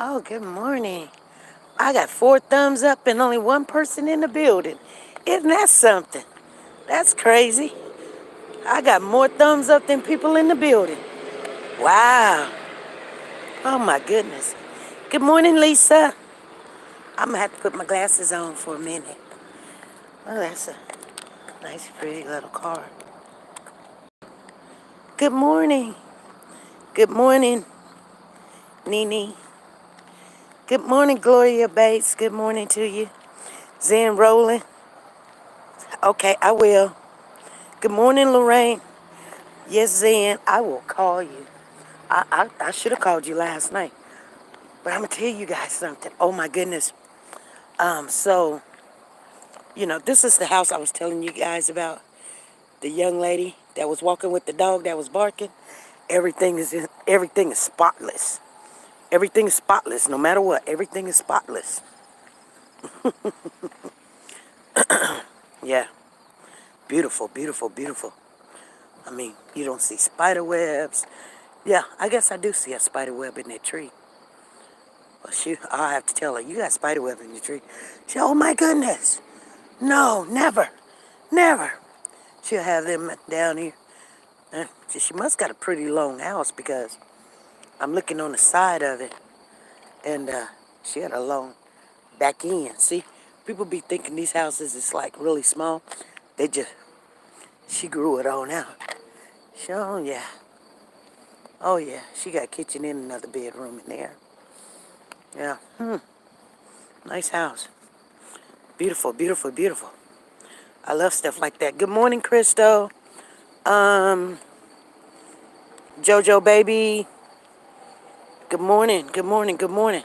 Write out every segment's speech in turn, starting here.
Oh, good morning. I got 4 thumbs up and only one person in the building. Isn't that something? That's crazy. I got more thumbs up than people in the building. Wow. Oh, my goodness. Good morning, Lisa. I'm going to have to put my glasses on for a minute. Oh, that's a nice, pretty little car. Good morning. Good morning, Nene. Good morning, Gloria Bates. Good morning to you. Zen Rowland. Okay, I will. Good morning, Lorraine. Yes, Zen, I will call you. I should have called you last night. But I'm going to tell you guys something. Oh, my goodness. So, this is the house I was telling you guys about. The young lady that was walking with the dog that was barking. Everything is spotless. Everything is spotless, no matter what. Everything is spotless. Yeah. Beautiful, beautiful, beautiful. I mean, you don't see spider webs. Yeah, I guess I do see a spider web in that tree. Well, I'll have to tell her, you got spider web in your tree. She, oh my goodness. No, never. Never. She'll have them down here. She must got a pretty long house because I'm looking on the side of it. And she had a long back end. See, people be thinking these houses is like really small. She grew it on out. Oh yeah. Oh yeah. She got a kitchen and another bedroom in there. Yeah. Nice house. Beautiful, beautiful, beautiful. I love stuff like that. Good morning, Crystal. Um, Jojo baby. Good morning. Good morning. Good morning.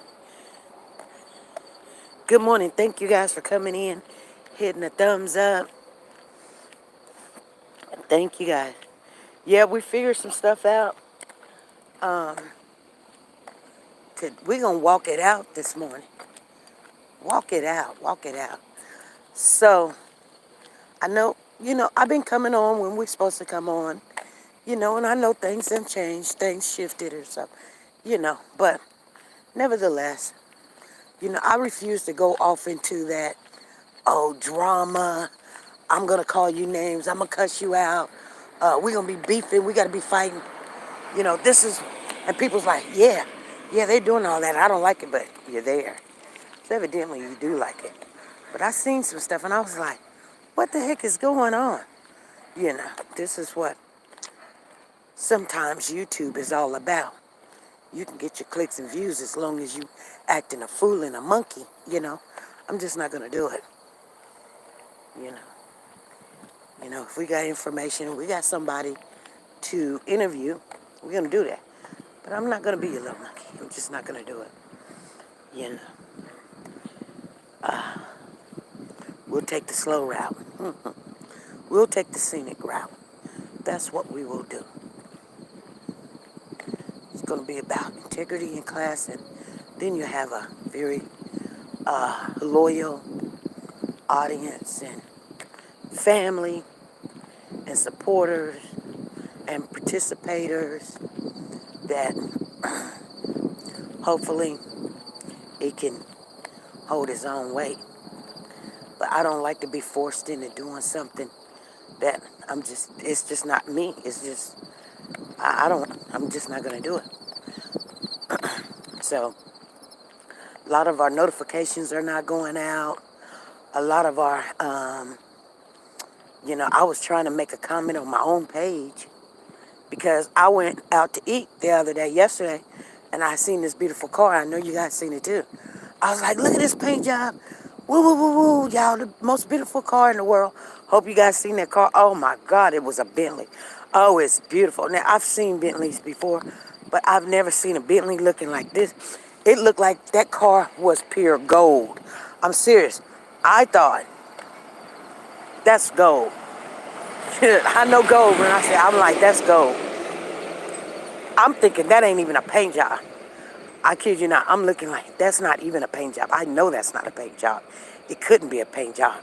Good morning. Thank you guys for coming in, hitting the thumbs up. Thank you guys. Yeah, we figured some stuff out. We're gonna walk it out this morning. Walk it out. Walk it out. So I know, I've been coming on when we're supposed to come on. And I know things have changed, things shifted or something. But nevertheless, I refuse to go off into that, drama. I'm going to call you names. I'm going to cuss you out. We're going to be beefing. We got to be fighting. And people's like, yeah, they're doing all that. I don't like it, but you're there. So evidently you do like it. But I seen some stuff and I was like, what the heck is going on? This is what sometimes YouTube is all about. You can get your clicks and views as long as you acting a fool and a monkey. I'm just not going to do it. You know. If we got information, we got somebody to interview, we're going to do that. But I'm not going to be a little monkey. I'm just not going to do it. You know. We'll take the slow route. We'll take the scenic route. That's what we will do. It's going to be about integrity in class, and then you have a very loyal audience and family and supporters and participators that hopefully it can hold its own weight. But I don't like to be forced into doing something that it's just not me. It's just, I'm just not going to do it. So a lot of our notifications are not going out. A lot of our, I was trying to make a comment on my own page because I went out to eat the other day, yesterday, and I seen this beautiful car. I know you guys seen it too. I was like, look at this paint job. Woo, woo, woo, woo. Y'all, the most beautiful car in the world. Hope you guys seen that car. Oh, my God, it was a Bentley. Oh, it's beautiful. Now, I've seen Bentleys before, but I've never seen a Bentley looking like this. It looked like that car was pure gold. I'm serious. I thought, that's gold. I know gold when I say, I'm like, that's gold. I'm thinking that ain't even a paint job. I kid you not. I'm looking like, that's not even a paint job. I know that's not a paint job. It couldn't be a paint job.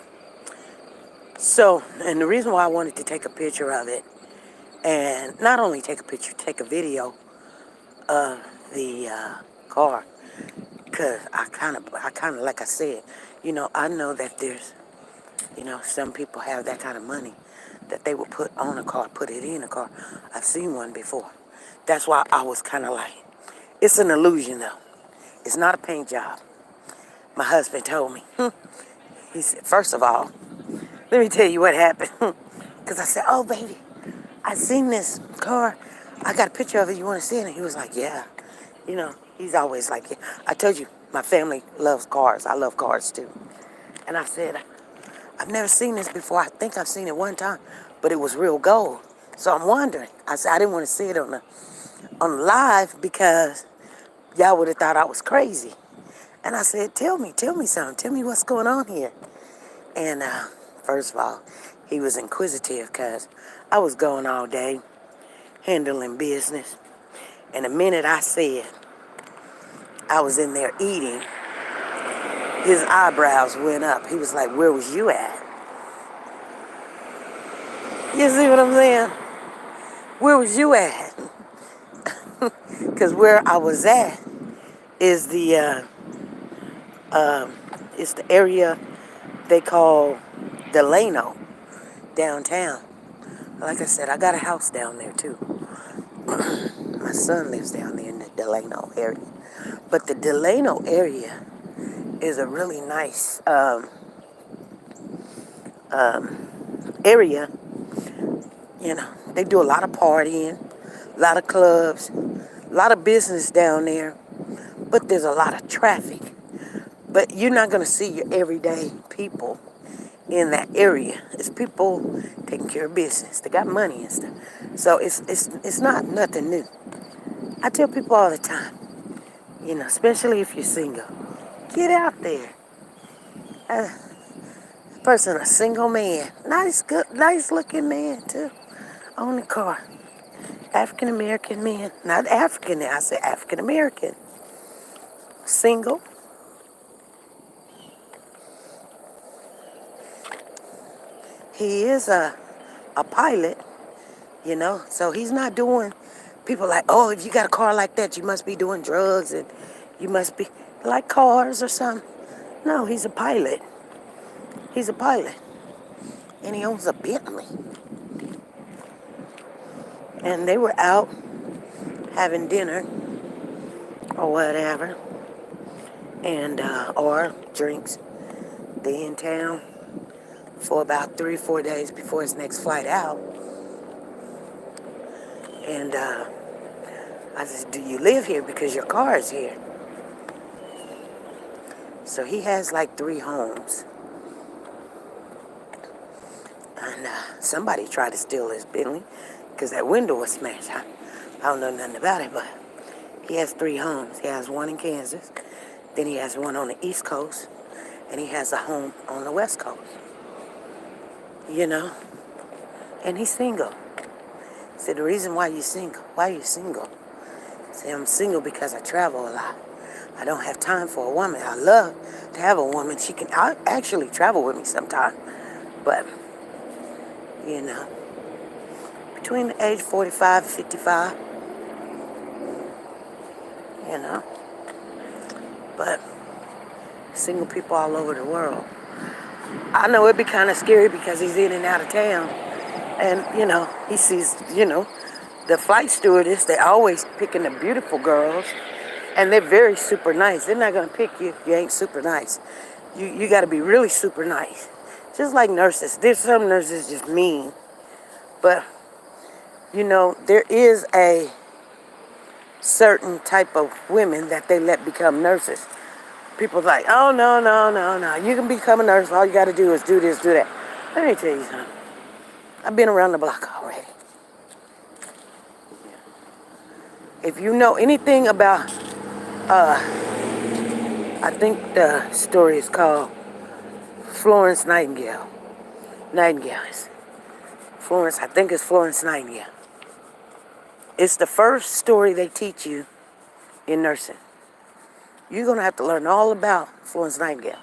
So, and the reason why I wanted to take a picture of it, and not only take a picture, take a video of the car, Cause I kind of, like I said, I know that there's, some people have that kind of money that they would put on a car, put it in a car. I've seen one before. That's why I was kind of like, it's an illusion though. It's not a paint job. My husband told me. He said, first of all, let me tell you what happened. Because I said, oh, baby, I seen this car. I got a picture of it. You want to see it? And he was like, yeah. He's always like, yeah. I told you, my family loves cars. I love cars too. And I said, I've never seen this before. I think I've seen it one time, but it was real gold. So I'm wondering. I said, I didn't want to see it on the live because y'all would have thought I was crazy. And I said, tell me something. Tell me what's going on here. And first of all, he was inquisitive because I was going all day handling business. And the minute I said I was in there eating, his eyebrows went up. He was like, where was you at? You see what I'm saying? Where was you at? Because where I was at is it's the area they call Delano, downtown. Like I said, I got a house down there too. My son lives down there in the Delano area. But the Delano area is a really nice area. They do a lot of partying, a lot of clubs, a lot of business down there, but there's a lot of traffic. But you're not going to see your everyday people in that area. It's people taking care of business. They got money and stuff. So it's not nothing new. I tell people all the time, especially if you're single, get out there. Person, a single man, nice looking man too, on the car. African American man, not African. I said African American, single. He is a pilot, so he's not doing. People like, oh, if you got a car like that, you must be doing drugs and you must be like cars or something. No, he's a pilot. He's a pilot, and he owns a Bentley. And they were out having dinner or whatever, and or drinks. They in town for about 3-4 days before his next flight out. And I said, do you live here? Because your car is here. So he has like 3 homes. And somebody tried to steal his Bentley because that window was smashed. I don't know nothing about it, but he has 3 homes. He has one in Kansas. Then he has one on the East Coast. And he has a home on the West Coast. And he's single. I said, the reason why you single? Why are you single? I said, I'm single because I travel a lot. I don't have time for a woman. I love to have a woman. She can actually travel with me sometime. But, between the age 45 and 55, but single people all over the world. I know it'd be kind of scary because he's in and out of town. And, he sees, the flight stewardess, they're always picking the beautiful girls. And they're very super nice. They're not going to pick you if you ain't super nice. You got to be really super nice. Just like nurses. There's some nurses just mean. But, there is a certain type of women that they let become nurses. People like, oh, no. You can become a nurse. All you got to do is do this, do that. Let me tell you something. I've been around the block already. If you know anything about, I think the story is called Florence Nightingale. Florence, I think it's Florence Nightingale. It's the first story they teach you in nursing. You're going to have to learn all about Florence Nightingale.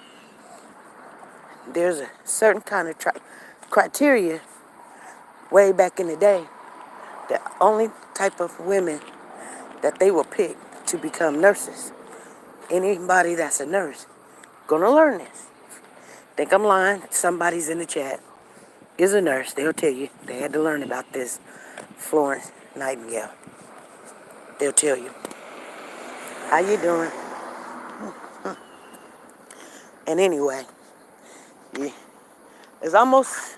There's a certain kind of criteria way back in the day. The only type of women that they will pick to become nurses Anybody that's a nurse gonna learn this. Think I'm lying? Somebody's in the chat is a nurse. They'll tell you they had to learn about this Florence Nightingale. They'll tell you. How you doing? And anyway, yeah, it's almost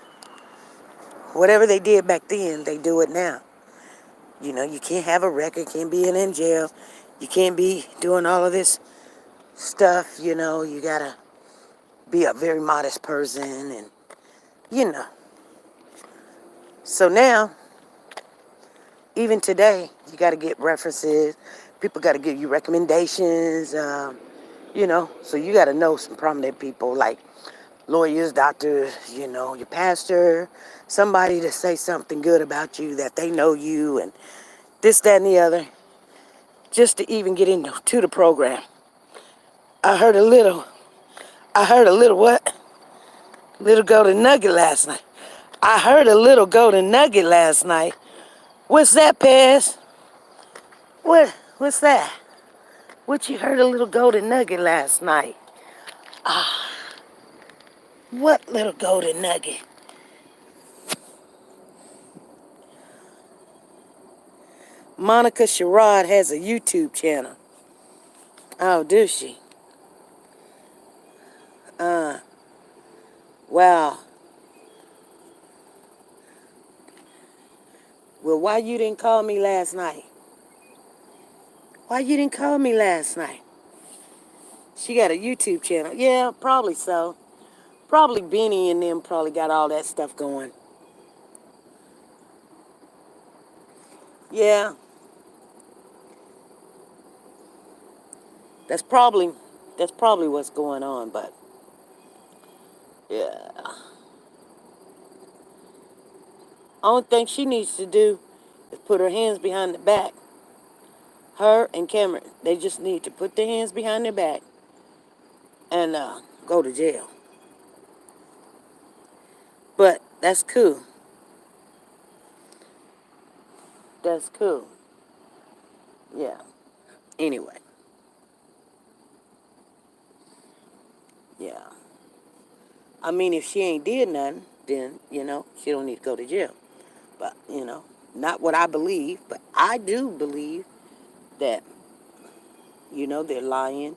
whatever they did back then, they do it now. You know, you can't have a record, can't be in jail, you can't be doing all of this stuff, you know, you gotta be a very modest person and, you know. So now, even today, you gotta get references, people gotta give you recommendations, you know, so you gotta know some prominent people like lawyers, doctors, you know, your pastor, somebody to say something good about you, that they know you, and this, that, and the other, just to even get into the program. I heard a little what? Little golden nugget last night. I heard a little golden nugget last night. What's that, Paz? What's that? What you heard a little golden nugget last night? What little golden nugget? Monica Sherrod has a YouTube channel. Oh, does she? Wow. Well, why you didn't call me last night? Why you didn't call me last night? She got a YouTube channel. Yeah, probably so. Probably Benny and them probably got all that stuff going. Yeah. That's probably what's going on, but yeah. Only thing she needs to do is put her hands behind the back. Her and Cameron, they just need to put their hands behind their back and go to jail. But that's cool. That's cool. Yeah. Anyway. Yeah. I mean, if she ain't did nothing, then, you know, she don't need to go to jail. But, you know, not what I believe, but I do believe that, you know, they're lying.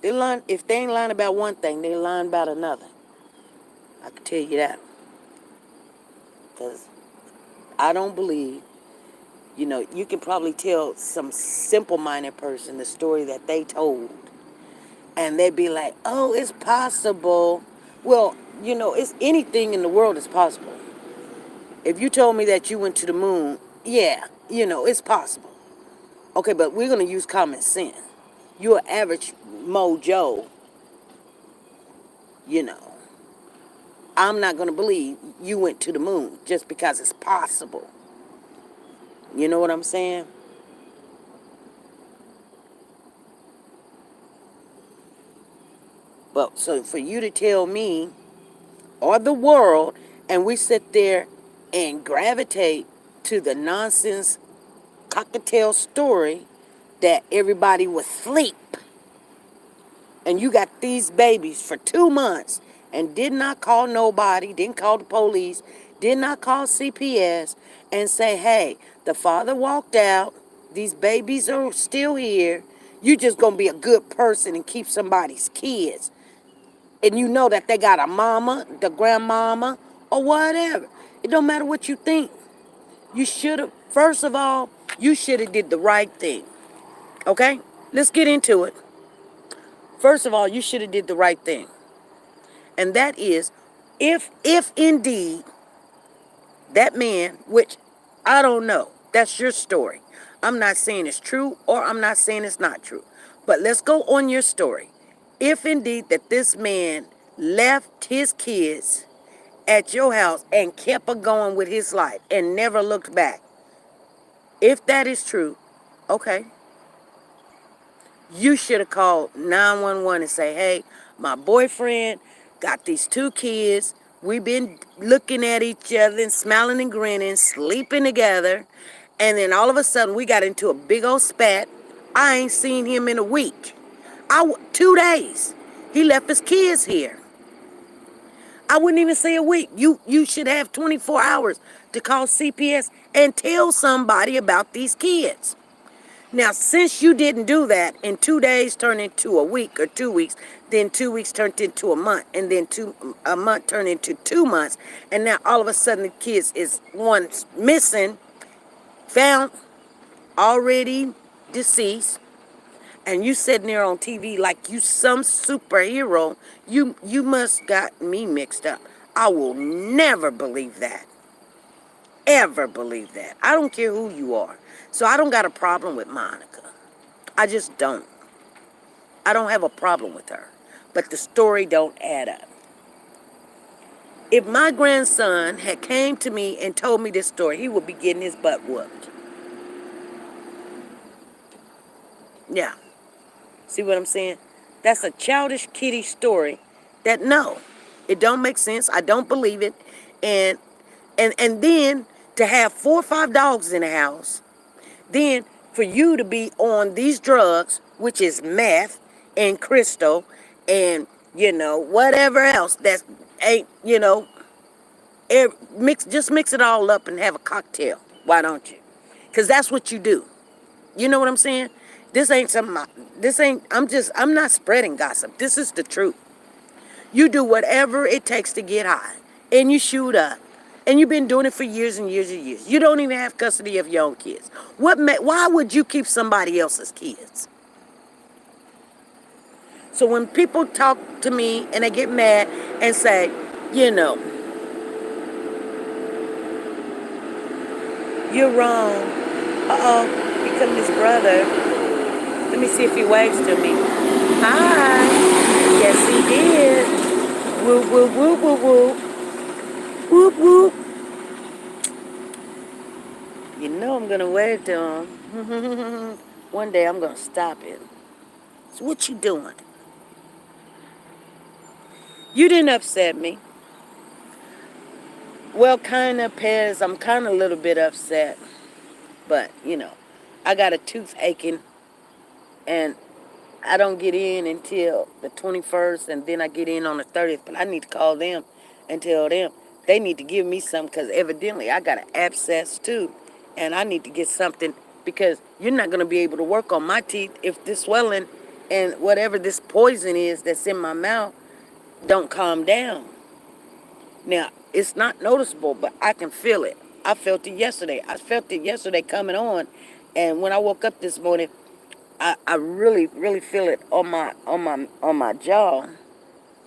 They're lying. If they ain't lying about one thing, they're lying about another. I can tell you that. Because I don't believe, you know, you can probably tell some simple-minded person the story that they told. And they'd be like, oh, it's possible. Well, you know, it's anything in the world is possible. If you told me that you went to the moon, yeah, you know, it's possible. Okay, but we're going to use common sense. You're an average mojo, you know. I'm not going to believe you went to the moon just because it's possible. You know what I'm saying? But so for you to tell me or the world, and we sit there and gravitate to the nonsense cocktail story that everybody was asleep, and you got these babies for 2 months and did not call nobody, didn't call the police, did not call CPS and say, hey, the father walked out, these babies are still here, you just gonna be a good person and keep somebody's kids. And you know that they got a mama, the grandmama, or whatever. It don't matter what you think. You should have, first of all, you should have did the right thing. Okay? Let's get into it. First of all, you should have did the right thing. And that is, if indeed that man, which I don't know, that's your story. I'm not saying it's true or I'm not saying it's not true. But let's go on your story. If indeed that this man left his kids at your house and kept on going with his life and never looked back, if that is true, okay, you should have called 911 and say, hey, my boyfriend got these 2 kids. We've been looking at each other and smiling and grinning, sleeping together. And then all of a sudden we got into a big old spat. I ain't seen him in a week. 2 days. He left his kids here. I wouldn't even say a week. You should have 24 hours to call CPS and tell somebody about these kids. Now, since you didn't do that, and 2 days turned into a week or 2 weeks, then 2 weeks turned into a month, and then a month turned into 2 months, and now all of a sudden the kids is one missing, found, already deceased, and you sitting there on TV like you some superhero. You must got me mixed up. I will never believe that. Ever believe that. I don't care who you are. So I don't got a problem with Monica. I just don't. I don't have a problem with her. But the story don't add up. If my grandson had came to me and told me this story, he would be getting his butt whooped. Yeah. See what I'm saying? That's a childish kitty story that no, it don't make sense. I don't believe it. And then to have 4 or 5 dogs in the house, then for you to be on these drugs, which is meth and crystal and whatever else that ain't, just mix it all up and have a cocktail. Why don't you? Because that's what you do. You know what I'm saying? I'm not spreading gossip. This is the truth. You do whatever it takes to get high. And you shoot up. And you've been doing it for years and years and years. You don't even have custody of your own kids. Why would you keep somebody else's kids? So when people talk to me and they get mad and say, you're wrong. Uh-oh, here comes his brother. Let me see if he waves to me. Hi. Yes, he did. Whoop, whoop, whoop, whoop, whoop. Whoop, whoop. You know I'm going to wave to him. One day I'm going to stop him. So what you doing? You didn't upset me. Well, kind of, Pez. I'm kind of a little bit upset. But, I got a tooth aching. And I don't get in until the 21st. And then I get in on the 30th. But I need to call them and tell them they need to give me something. Because evidently I got an abscess too. And I need to get something. Because you're not going to be able to work on my teeth if this swelling and whatever this poison is that's in my mouth don't calm down. Now, it's not noticeable, but I can feel it. I felt it yesterday. I felt it yesterday coming on. And when I woke up this morning, I really, really feel it on my jaw.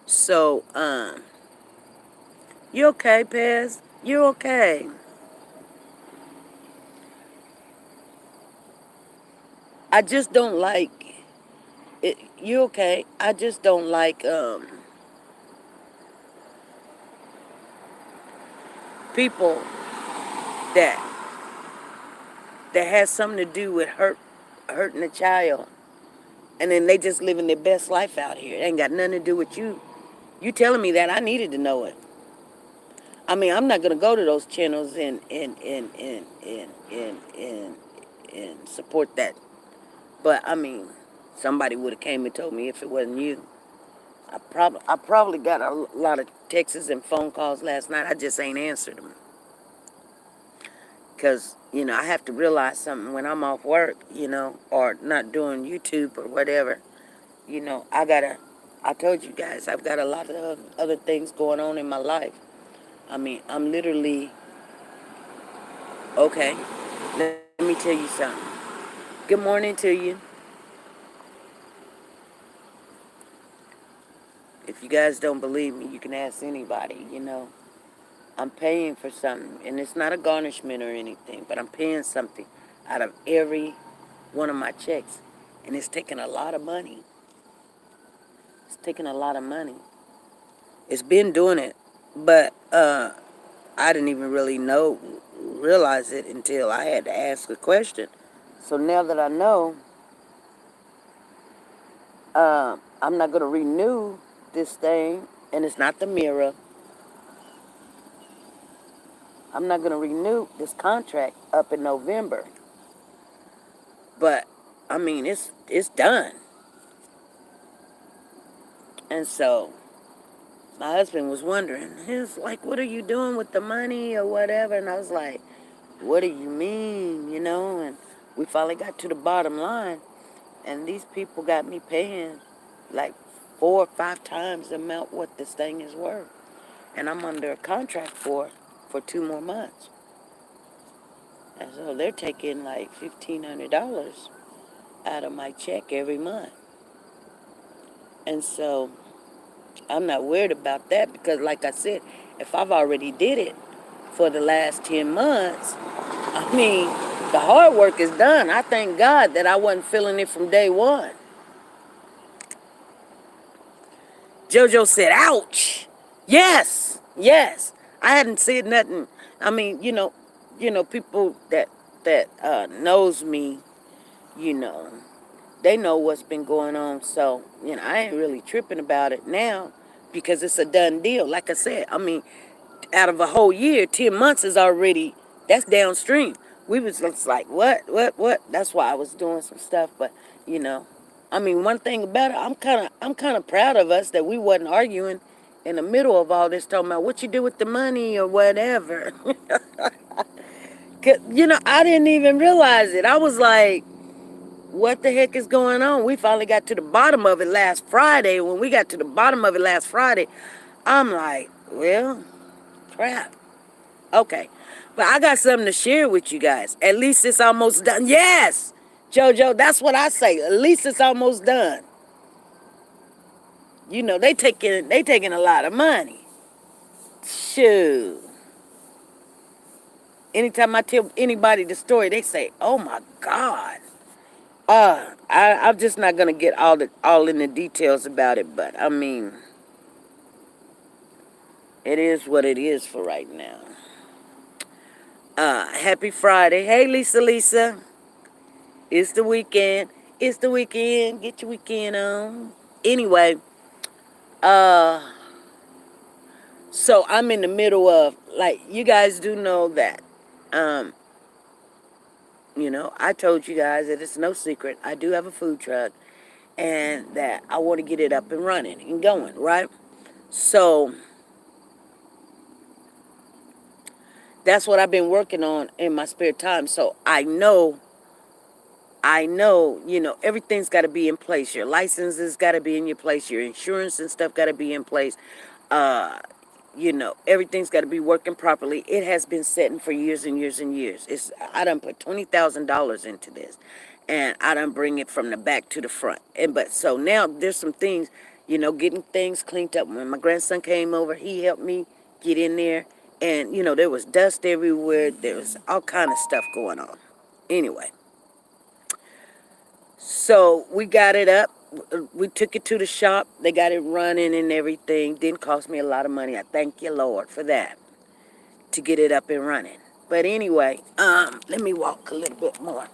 So, you okay, Pez? You okay? I just don't like it. You okay? I just don't like people that has something to do with hurting a child, and then they just living their best life out here. It ain't got nothing to do with you. You telling me that I needed to know it. I mean, I'm not gonna go to those channels and support that. But I mean, somebody would have came and told me if it wasn't you. I probably got a lot of texts and phone calls last night. I just ain't answered them. Because, I have to realize something when I'm off work, or not doing YouTube or whatever. I told you guys, I've got a lot of other things going on in my life. I mean, I'm literally, okay, let me tell you something. Good morning to you. If you guys don't believe me, you can ask anybody, I'm paying for something, and it's not a garnishment or anything, but I'm paying something out of every one of my checks, and it's taking a lot of money. It's taking a lot of money. It's been doing it, but I didn't even really realize it until I had to ask a question. So now that I know, I'm not going to renew this thing, and it's not the mirror. I'm not going to renew this contract up in November. But, I mean, it's done. And so my husband was wondering, he was like, what are you doing with the money or whatever? And I was like, what do you mean, you know? And we finally got to the bottom line. And these people got me paying like 4 or 5 times the amount what this thing is worth. And I'm under a contract for 2 more months. And so they're taking like $1,500 out of my check every month. And so I'm not worried about that because, like I said, if I've already did it for the last 10 months, I mean, the hard work is done. I thank God that I wasn't feeling it from day one. JoJo said, ouch. Yes, yes. I hadn't said nothing. I mean, people that knows me, you know, they know what's been going on. So, I ain't really tripping about it now because it's a done deal. Like I said, I mean, out of a whole year, 10 months is already, that's downstream. We was just like, what? That's why I was doing some stuff. But, I mean, one thing about it, I'm kind of proud of us that we wasn't arguing in the middle of all this, talking about what you do with the money or whatever. I didn't even realize it. I was like, what the heck is going on? We finally got to the bottom of it last Friday. When we got to the bottom of it last Friday, I'm like, well, crap. Okay. But I got something to share with you guys. At least it's almost done. Yes, JoJo, that's what I say. At least it's almost done. They taking a lot of money. Shoot. Anytime I tell anybody the story, they say, "Oh my God." I'm just not gonna get all in the details about it, but I mean, it is what it is for right now. Happy Friday. Hey, Lisa. It's the weekend. It's the weekend. Get your weekend on. Anyway, so I'm in the middle of, like, you guys do know that, I told you guys that it's no secret. I do have a food truck and that I want to get it up and running and going, right? So that's what I've been working on in my spare time. So I know, everything's got to be in place. Your licenses got to be in your place. Your insurance and stuff got to be in place. Everything's got to be working properly. It has been setting for years and years and years. I done put $20,000 into this, and I done bring it from the back to the front. But so now there's some things, getting things cleaned up. When my grandson came over, he helped me get in there, and there was dust everywhere. There was all kind of stuff going on. Anyway, so we got it up. We took it to the shop. They got it running and everything. Didn't cost me a lot of money. I thank you, Lord, for that, to get it up and running. But anyway, let me walk a little bit more.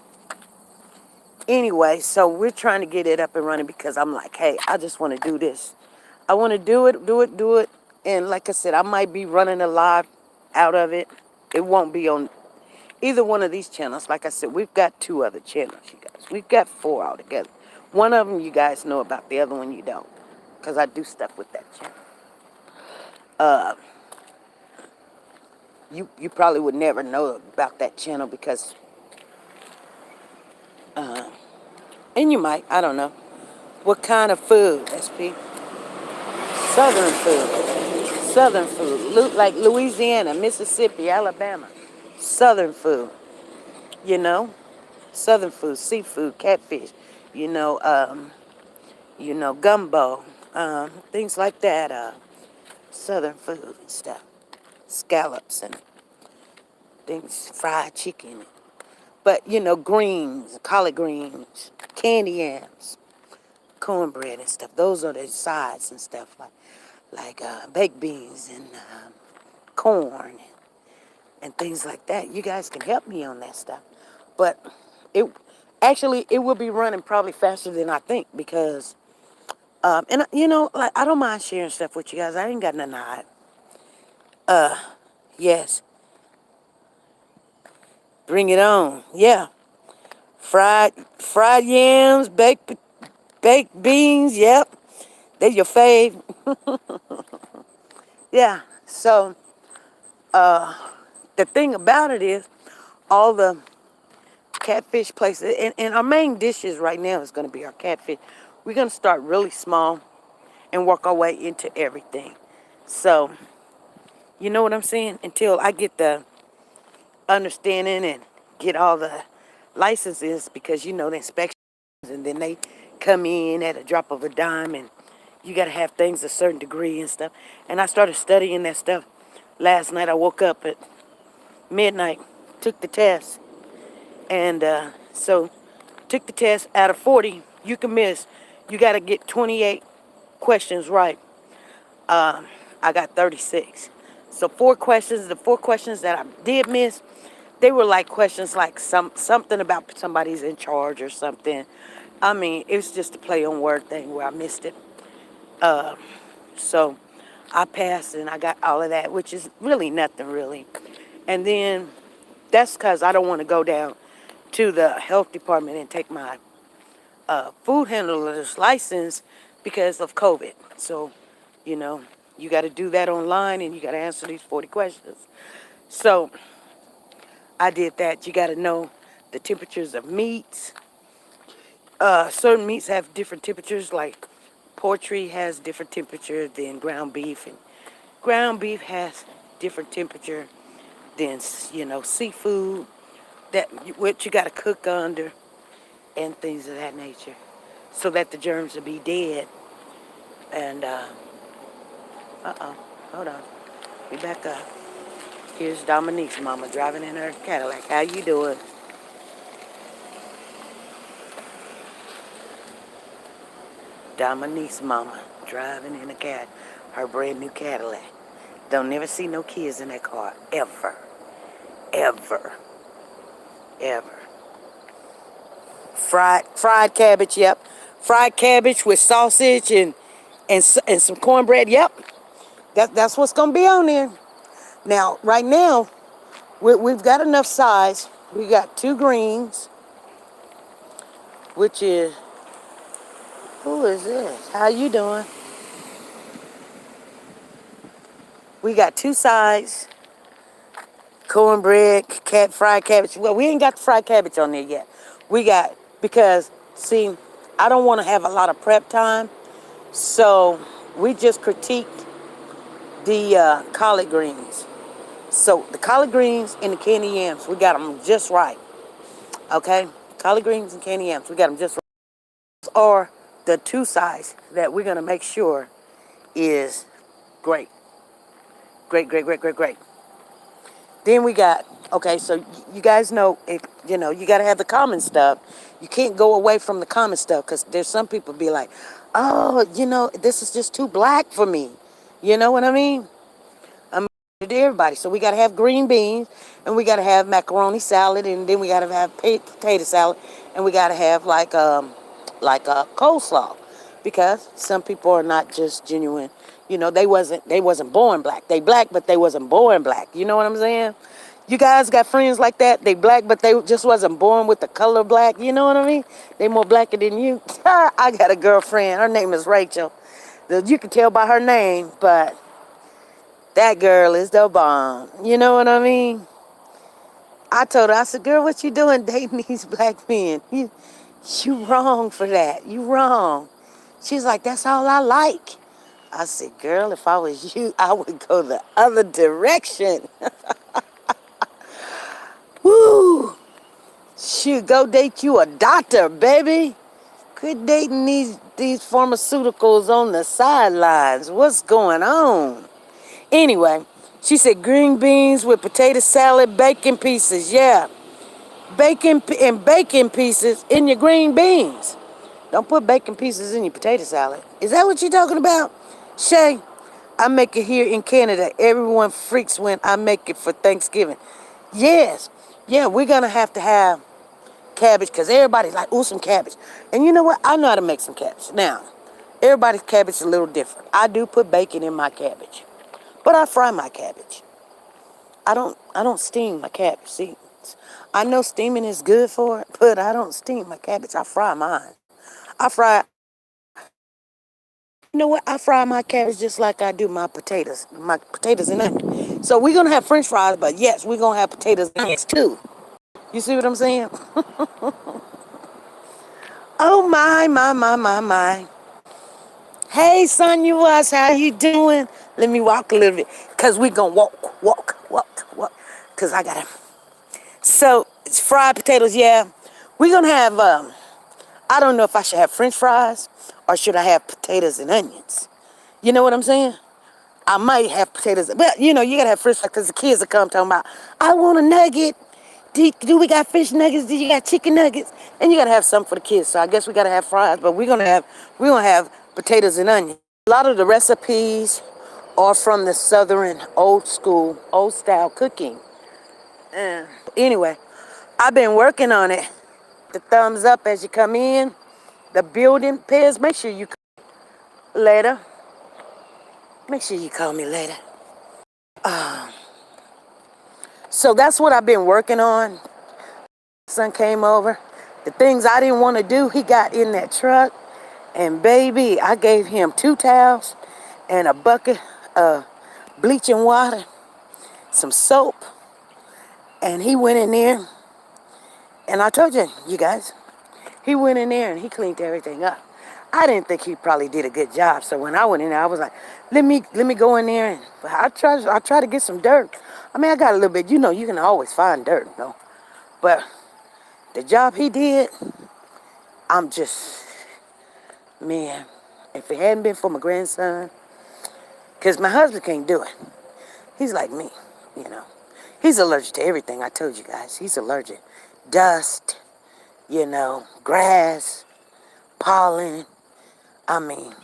Anyway, so we're trying to get it up and running because I'm like, hey, I just want to do this. I want to do it. And like I said, I might be running a live out of it. It won't be on either one of these channels. Like I said, we've got 2 other channels, you guys. We've got 4 altogether. One of them you guys know about. The other one you don't. Because I do stuff with that channel. You probably would never know about that channel because... and you might. I don't know. What kind of food, SP? Southern food. Southern food. Like Louisiana, Mississippi, Alabama. Southern food. Southern food, seafood, catfish, gumbo, things like that, southern food and stuff, scallops and things, fried chicken, but, greens, collard greens, candy yams, cornbread and stuff. Those are the sides and stuff, like baked beans and corn and things like that. You guys can help me on that stuff. But it will be running probably faster than I think because, like, I don't mind sharing stuff with you guys. I ain't got nothing to hide. Yes. Bring it on. Yeah. Fried yams, baked beans. Yep. They your fave. Yeah. So the thing about it is, all the catfish places, and our main dishes right now is going to be our catfish. We're going to start really small and work our way into everything. So, you know what I'm saying? Until I get the understanding and get all the licenses, because you know the inspections, and then they come in at a drop of a dime, and you got to have things a certain degree and stuff. And I started studying that stuff last night. I woke up at midnight, took the test, and so took the test. Out of 40 you can miss, you got to get 28 questions right. I got 36. So the four questions that I did miss, they were like questions like something about somebody's in charge or something. I mean, it was just a play on word thing where I missed it. So I passed and I got all of that, which is really nothing really. And then that's because I don't want to go down to the health department and take my food handler's license because of COVID. So, you know, you got to do that online and you got to answer these 40 questions. So I did that. You got to know the temperatures of meats. Certain meats have different temperatures, like poultry has different temperature than ground beef, and ground beef has different temperature than, seafood, that what you got to cook under, and things of that nature, so that the germs will be dead. And hold on, we back up. Here's Dominique's mama driving in her Cadillac. How you doing? Dominique's mama driving in a cat, her brand new Cadillac. Don't never see no kids in that car ever, ever, ever. Fried cabbage, yep. Fried cabbage with sausage and some cornbread, yep. That's what's gonna be on there. Now, right now, we've got enough size. We got two greens, which is, who is this? How you doing? We got two sides, cornbread, fried cabbage. Well, we ain't got the fried cabbage on there yet. We got, because, see, I don't want to have a lot of prep time, so we just critiqued the collard greens. So the collard greens and the candy yams, we got them just right. Okay? Collard greens and candy yams, we got them just right. Or the two sides that we're going to make sure is great. Great, great, great, great, great. Then we got, okay, so you guys know, if you got to have the common stuff. You can't go away from the common stuff, because there's some people be like, oh, this is just too black for me. You know what I mean? To everybody. So we got to have green beans, and we got to have macaroni salad, and then we got to have potato salad, and we got to have like a coleslaw, because some people are not just genuine. They wasn't born black. They black, but they wasn't born black. You know what I'm saying? You guys got friends like that. They black, but they just wasn't born with the color black. You know what I mean? They more blacker than you. I got a girlfriend. Her name is Rachel. You can tell by her name, but that girl is the bomb. You know what I mean? I told her, I said, girl, what you doing dating these black men? You wrong for that. You wrong. She's like, that's all I like. I said, girl, if I was you, I would go the other direction. Woo! Shoot, go date you a doctor, baby. Quit dating these pharmaceuticals on the sidelines. What's going on? Anyway, she said green beans with potato salad, bacon pieces. Yeah, bacon pieces in your green beans. Don't put bacon pieces in your potato salad. Is that what you're talking about? Shay, I make it here in Canada. Everyone freaks when I make it for Thanksgiving. Yes. Yeah, we're going to have cabbage, because everybody's like, ooh, some cabbage. And you know what? I know how to make some cabbage. Now, everybody's cabbage is a little different. I do put bacon in my cabbage, but I fry my cabbage. I don't steam my cabbage. See, I know steaming is good for it, but I don't steam my cabbage. I fry mine. I fry You know what? I fry my cabbage just like I do my potatoes and onions. So we're gonna have French fries, but yes, we're gonna have potatoes and onions too. You see what I'm saying? Oh my. Hey, son, you was, how you doing? Let me walk a little bit, cause we gonna walk. Cause I gotta. So it's fried potatoes, yeah. We're gonna have. I don't know if I should have French fries or should I have potatoes and onions. You know what I'm saying? I might have potatoes, but you gotta have French fries because the kids will come talking about, I want a nugget. Do we got fish nuggets? Do you got chicken nuggets? And you gotta have some for the kids. So I guess we gotta have fries, but we're gonna have potatoes and onions. A lot of the recipes are from the southern old school, old style cooking. Anyway, I've been working on it. The thumbs up as you come in. The building, Pez, make sure you call me later. Make sure you call me later. So that's what I've been working on. Son came over. The things I didn't want to do, he got in that truck. And baby, I gave him 2 towels and a bucket of bleaching water, some soap. And he went in there. And I told you guys, he went in there and he cleaned everything up. I didn't think he probably did a good job. So when I went in there, I was like, let me go in there and I try to get some dirt. I mean, I got a little bit. You can always find dirt, But the job he did, I'm just, man, if it hadn't been for my grandson, because my husband can't do it. He's like me, you know. He's allergic to everything, I told you guys. He's allergic. Dust, grass, pollen. I mean,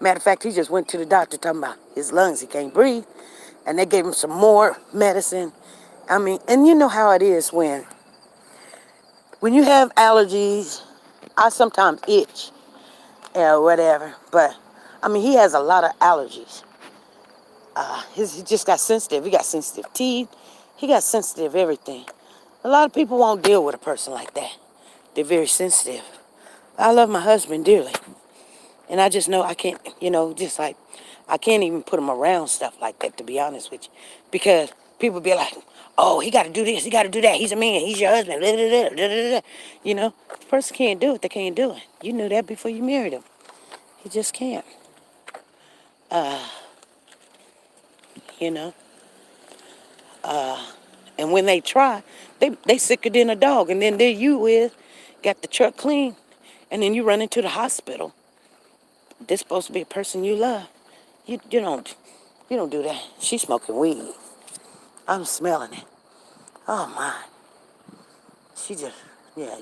matter of fact, he just went to the doctor talking about his lungs. He can't breathe. And they gave him some more medicine. I mean, and you know how it is when you have allergies. I sometimes itch or whatever. But, I mean, he has a lot of allergies. He just got sensitive. He got sensitive teeth. He got sensitive everything. A lot of people won't deal with a person like that. They're very sensitive. I love my husband dearly. And I just know I can't, just like, I can't even put him around stuff like that, to be honest with you. Because people be like, oh, he got to do this, he got to do that. He's a man, he's your husband. Blah, blah, blah, blah, blah. The person can't do it, they can't do it. You knew that before you married him. He just can't. You know. And when they try, they sicker than a dog. And then there you is, got the truck clean. And then you run into the hospital. This supposed to be a person you love. You don't do that. She's smoking weed. I'm smelling it. Oh my.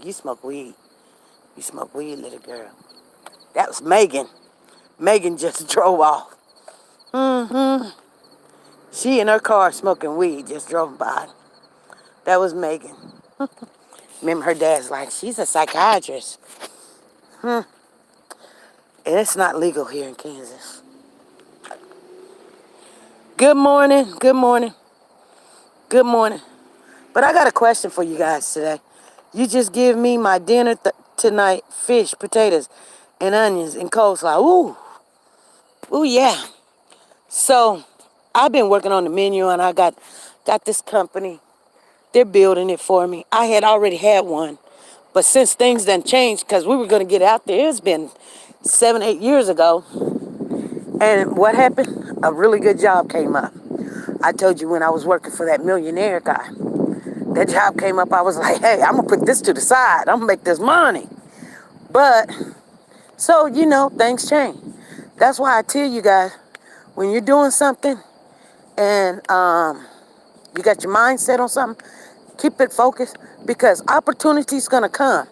You smoke weed. You smoke weed, little girl. That was Megan. Megan just drove off. She in her car smoking weed just drove by. That was Megan. Remember her dad's like, she's a psychiatrist. And it's not legal here in Kansas. Good morning. But I got a question for you guys today. You just give me my dinner tonight, fish, potatoes, and onions, and coleslaw. Ooh, yeah. So, I've been working on the menu, and I got this company. They're building it for me. I had already had one. But since things done changed, because we were going to get out there, it's been 7, 8 years ago. And what happened? A really good job came up. I told you when I was working for that millionaire guy. That job came up, I was like, hey, I'm going to put this to the side. I'm going to make this money. But, so, things change. That's why I tell you guys, when you're doing something and you got your mind set on something, keep it focused because opportunity's going to come.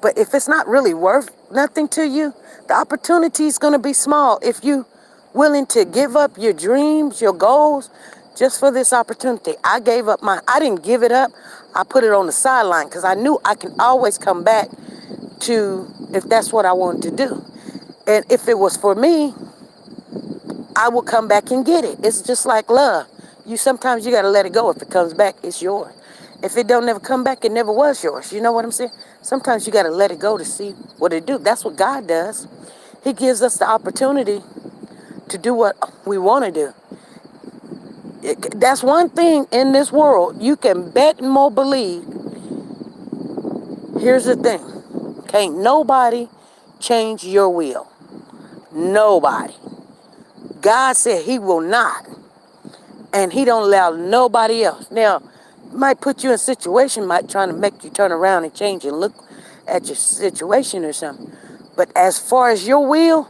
But if it's not really worth nothing to you, the opportunity is going to be small. If you willing to give up your dreams, your goals, just for this opportunity. I didn't give it up. I put it on the sideline because I knew I can always come back to if that's what I wanted to do. And if it was for me, I will come back and get it. It's just like love. Sometimes you got to let it go. If it comes back, it's yours. If it don't never come back, it never was yours. You know what I'm saying? Sometimes you got to let it go to see what it do. That's what God does. He gives us the opportunity to do what we want to do. That's one thing in this world you can bet and more believe. Here's the thing. Can't nobody change your will. Nobody. God said he will not. And he don't allow nobody else. Now, might put you in a situation, might trying to make you turn around and change and look at your situation or something. But as far as your will,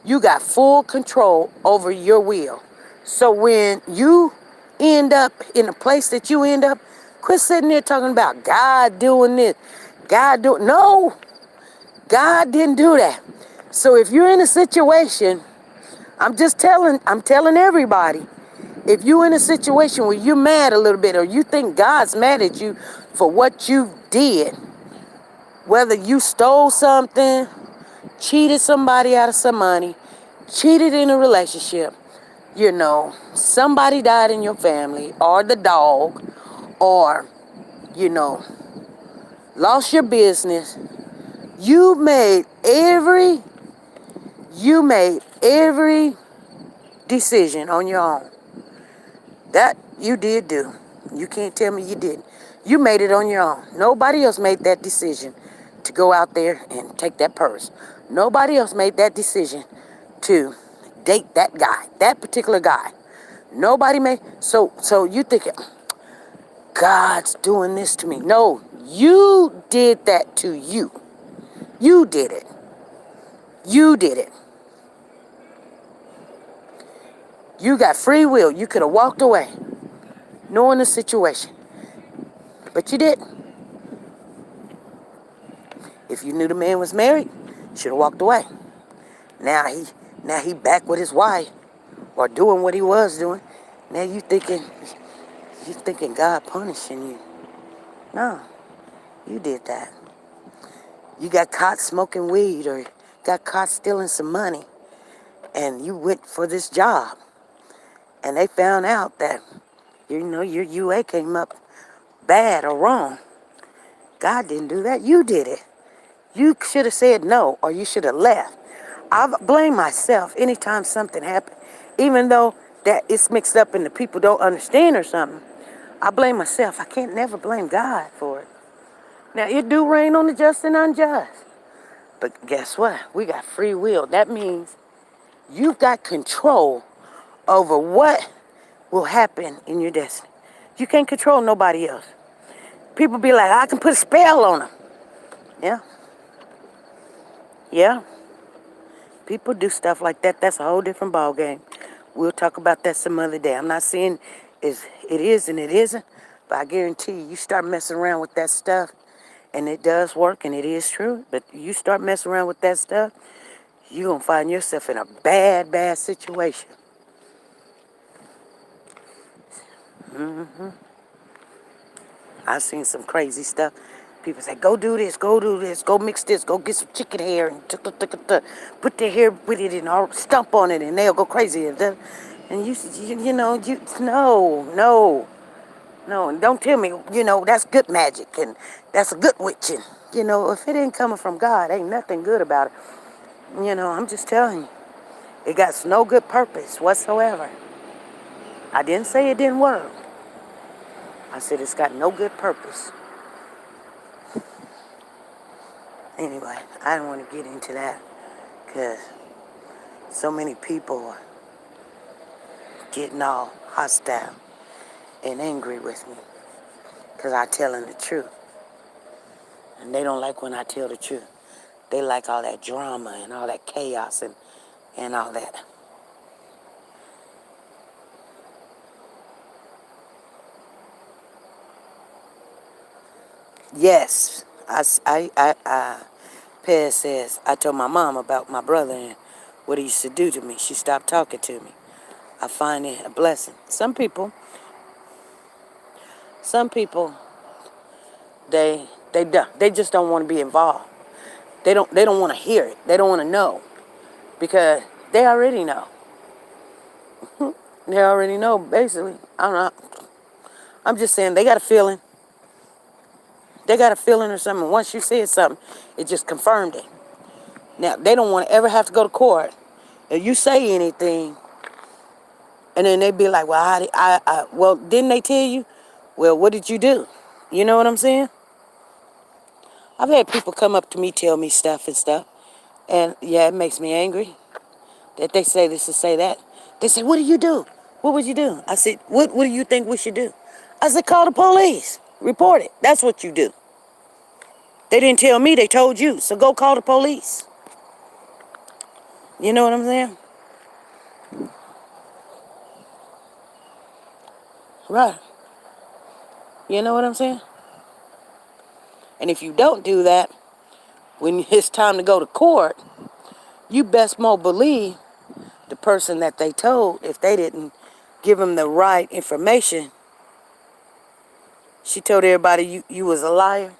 you got full control over your will. So when you end up in a place that you end up, quit sitting there talking about God doing this. No, God didn't do that. So if you're in a situation, I'm telling everybody, if you're in a situation where you're mad a little bit or you think God's mad at you for what you did, whether you stole something, cheated somebody out of some money, cheated in a relationship, somebody died in your family, or the dog, or, lost your business, you made every decision on your own. That you did do. You can't tell me you didn't. You made it on your own. Nobody else made that decision to go out there and take that purse. Nobody else made that decision to date that guy, that particular guy. Nobody made. So you thinking, God's doing this to me. No, you did that to you. You did it. You did it. You got free will. You could have walked away, knowing the situation. But you didn't. If you knew the man was married, you should have walked away. Now he back with his wife, or doing what he was doing. Now you thinking God punishing you. No, you did that. You got caught smoking weed, or got caught stealing some money, and you went for this job, and they found out that your UA came up bad or wrong. God didn't do that. You did it. You should have said no, or you should have left. I blame myself anytime something happened, even though that it's mixed up and the people don't understand or something. I blame myself. I can't never blame God for it. Now, it do rain on the just and unjust. But guess what? We got free will. That means you've got control over what will happen in your destiny. You can't control nobody else. People be like, I can put a spell on them. Yeah. Yeah. People do stuff like that. That's a whole different ball game. We'll talk about that some other day. I'm not saying it is and it isn't, but I guarantee you start messing around with that stuff, and it does work, and it is true, but you start messing around with that stuff, you're going to find yourself in a bad, bad situation. I've seen some crazy stuff. People say, go do this, go mix this, go get some chicken hair and put their hair with it and all, stomp on it, and they'll go crazy. And no, and don't tell me, that's good magic and that's a good witching. If it ain't coming from God, ain't nothing good about it. I'm just telling you, it got no good purpose whatsoever. I didn't say it didn't work. I said it's got no good purpose. Anyway, I don't want to get into that because so many people are getting all hostile and angry with me because I'm telling the truth. And they don't like when I tell the truth. They like all that drama and all that chaos and all that. Yes, Pez says, I told my mom about my brother and what he used to do to me. She stopped talking to me. I find it a blessing. Some people, they just don't want to be involved. They don't want to hear it. They don't want to know because they already know. They already know, basically. I don't know. I'm just saying they got a feeling. They got a feeling or something. Once you said something, it just confirmed it. Now, they don't want to ever have to go to court. If you say anything, and then they be like, well, well, didn't they tell you? Well, what did you do? You know what I'm saying? I've had people come up to me, tell me stuff and stuff. And yeah, it makes me angry that they say this and say that. They say, what do you do? What would you do? I said, what do you think we should do? I said, call the police. Report it. That's what you do. They didn't tell me, they told you. So go call the police. You know what I'm saying? Right. You know what I'm saying? And if you don't do that, when it's time to go to court, you best more believe the person that they told, if they didn't give them the right information, she told everybody you was a liar.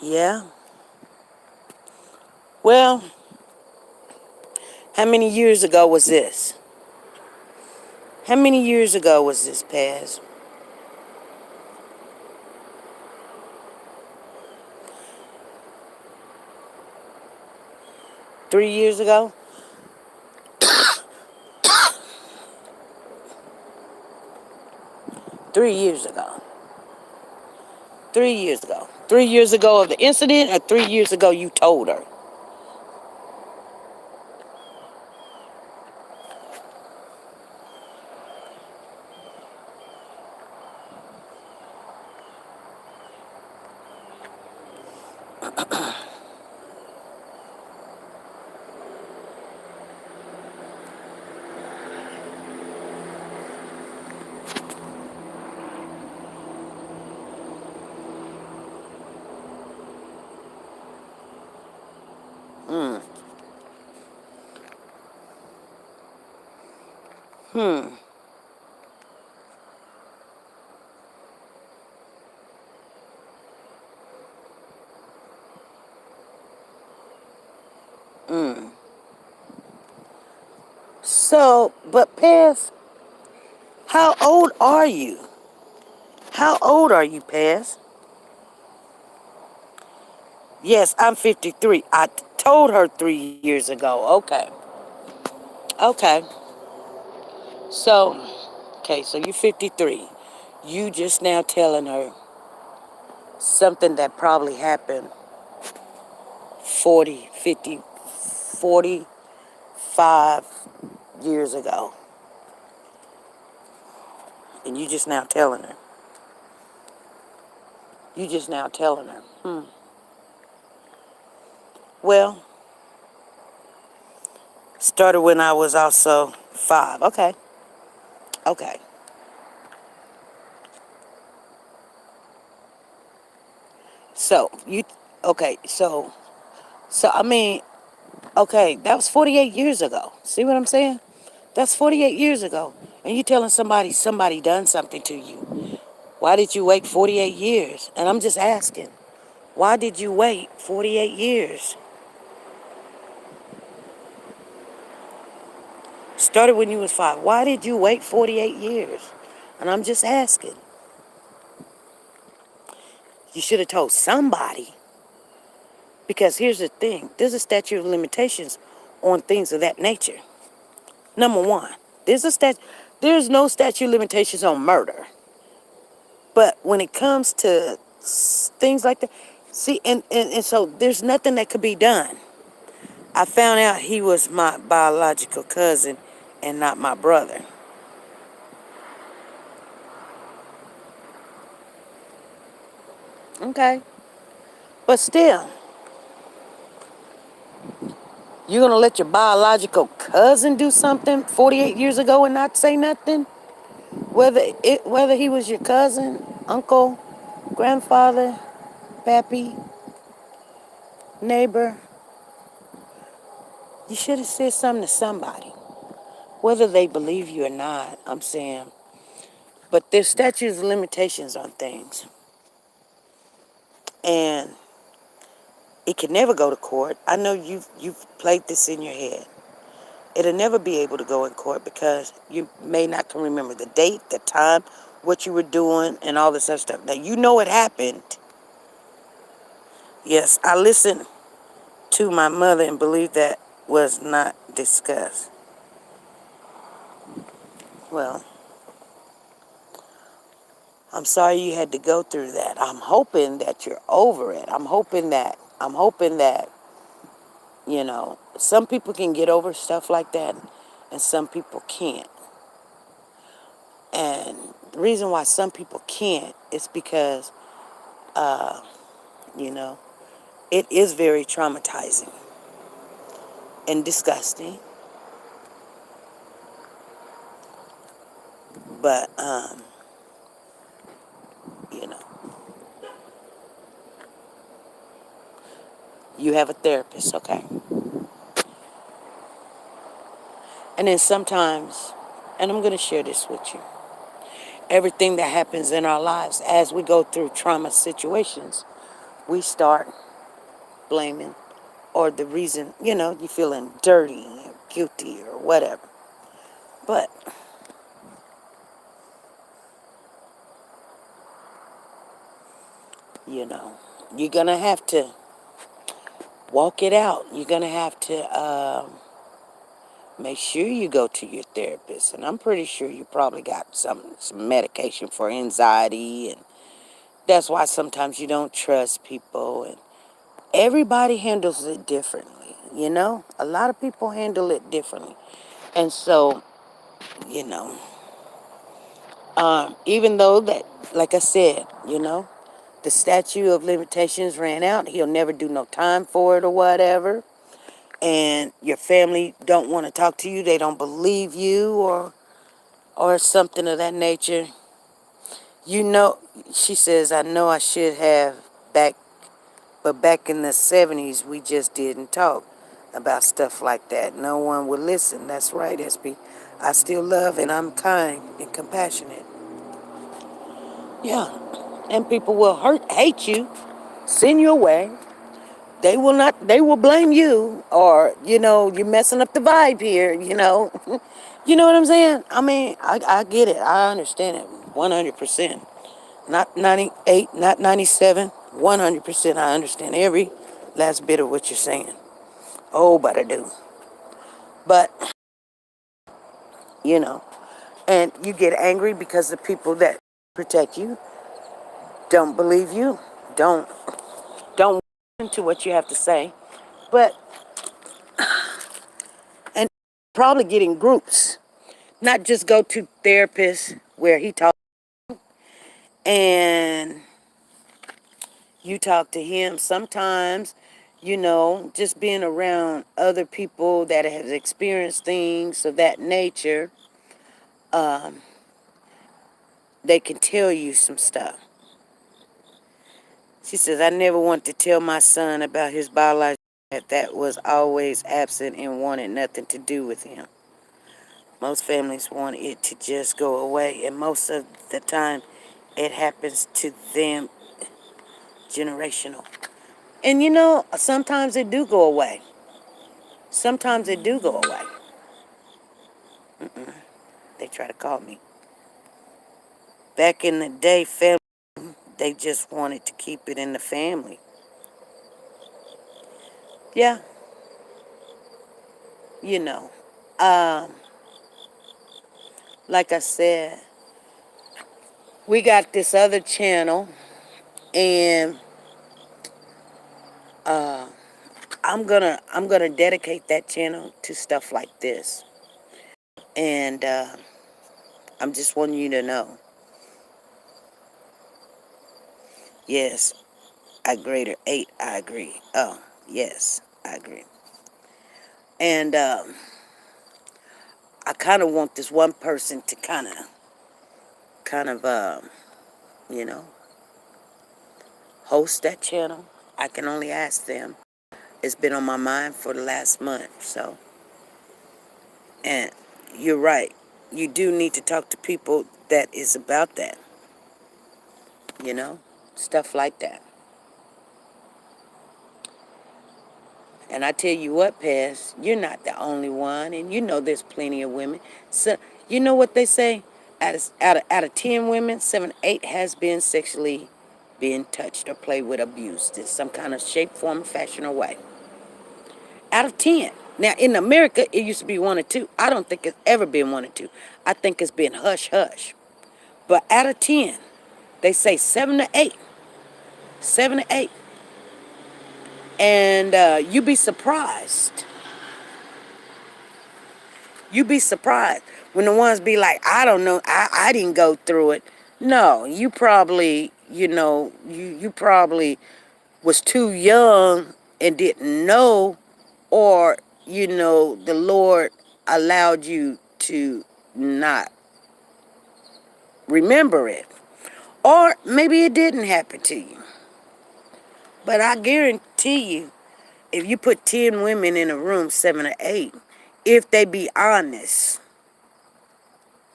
Yeah. Well, how many years ago was this? How many years ago was this passed? 3 years ago? 3 years ago. 3 years ago. 3 years ago of the incident, or 3 years ago you told her? Hmm. Hmm. Hmm. So, but Paz, how old are you? How old are you, Paz? Yes, I'm 53. I told her 3 years ago. Okay. Okay. So, okay, so you're 53. You just now telling her something that probably happened 40, 50, 45 years ago. And you just now telling her. You just now telling her. Well, started when I was also 5. Okay. Okay. So, okay, so I mean, okay, that was 48 years ago. See what I'm saying? That's 48 years ago. And you telling somebody done something to you. Why did you wait 48 years? And I'm just asking, why did you wait 48 years? Started when you was 5. Why did you wait 48 years? And I'm just asking. You should have told somebody. Because here's the thing. There's a statute of limitations on things of that nature. Number one, there's no statute of limitations on murder. But when it comes to things like that, see, and so there's nothing that could be done. I found out he was my biological cousin and not my brother. Okay. But still, you're going to let your biological cousin do something 48 years ago and not say nothing? Whether he was your cousin, uncle, grandfather, pappy, neighbor, you should have said something to somebody. Whether they believe you or not, I'm saying. But there's statutes of limitations on things. And it can never go to court. I know you've played this in your head. It'll never be able to go in court because you may not can remember the date, the time, what you were doing, and all this other stuff. Now, you know it happened. Yes, I listened. to my mother and believed that was not discussed. Well, I'm sorry you had to go through that. I'm hoping that you're over it. I'm hoping that, some people can get over stuff like that and some people can't. And the reason why some people can't is because, you know, it is very traumatizing and disgusting. But, you know, you have a therapist, okay? And then sometimes, and I'm going to share this with you, everything that happens in our lives as we go through trauma situations, we start blaming, or the reason, you're feeling dirty or guilty or whatever. But, you know, you're going to have to walk it out. You're going to have to make sure you go to your therapist. And I'm pretty sure you probably got some medication for anxiety. And that's why sometimes you don't trust people. And everybody handles it differently, A lot of people handle it differently. And so, you know, even though that, like I said, the statute of limitations ran out, he'll never do no time for it or whatever. And your family don't want to talk to you, they don't believe you or something of that nature. She says, I know I should have back, but back in the 70s, we just didn't talk about stuff like that. No one would listen. That's right, SB. I still love and I'm kind and compassionate. Yeah. And people will hate you, send you away. They will blame you, or, you're messing up the vibe here. You know what I'm saying? I mean, I get it. I understand it 100%. Not 98, not 97, 100%. I understand every last bit of what you're saying. Oh, but I do. But, you know, and you get angry because the people that protect you don't believe you, don't listen to what you have to say. But, and probably getting groups, not just go to therapists where he talks and you talk to him. Sometimes, just being around other people that have experienced things of that nature, they can tell you some stuff. She says, I never want to tell my son about his biological that was always absent and wanted nothing to do with him. Most families want it to just go away, and most of the time it happens to them generational. And sometimes it do go away. Sometimes it do go away. They try to call me. Back in the day, family, they just wanted to keep it in the family. Yeah, you know. Um, like I said, we got this other channel, and I'm gonna dedicate that channel to stuff like this. And I'm just wanting you to know. Yes, I greater 8. I agree. Oh, yes, I agree. And I kind of want this one person to kind of, you know, host that channel. I can only ask them. It's been on my mind for the last month. So, and you're right. You do need to talk to people that is about that. Stuff like that. And I tell you what, Paz, you're not the only one, and there's plenty of women. So you know what they say? Out of 10 women, 7, 8 has been sexually being touched or played with, abused in some kind of shape, form, fashion, or way. Out of 10. Now, in America, it used to be 1 or 2. I don't think it's ever been 1 or 2. I think it's been hush hush. But out of 10, they say 7 to 8. 7 to 8. And you'd be surprised. You'd be surprised when the ones be like, I don't know, I didn't go through it. No, you probably, you probably was too young and didn't know, or, the Lord allowed you to not remember it. Or maybe it didn't happen to you. But I guarantee you, if you put 10 women in a room, 7 or 8, if they be honest,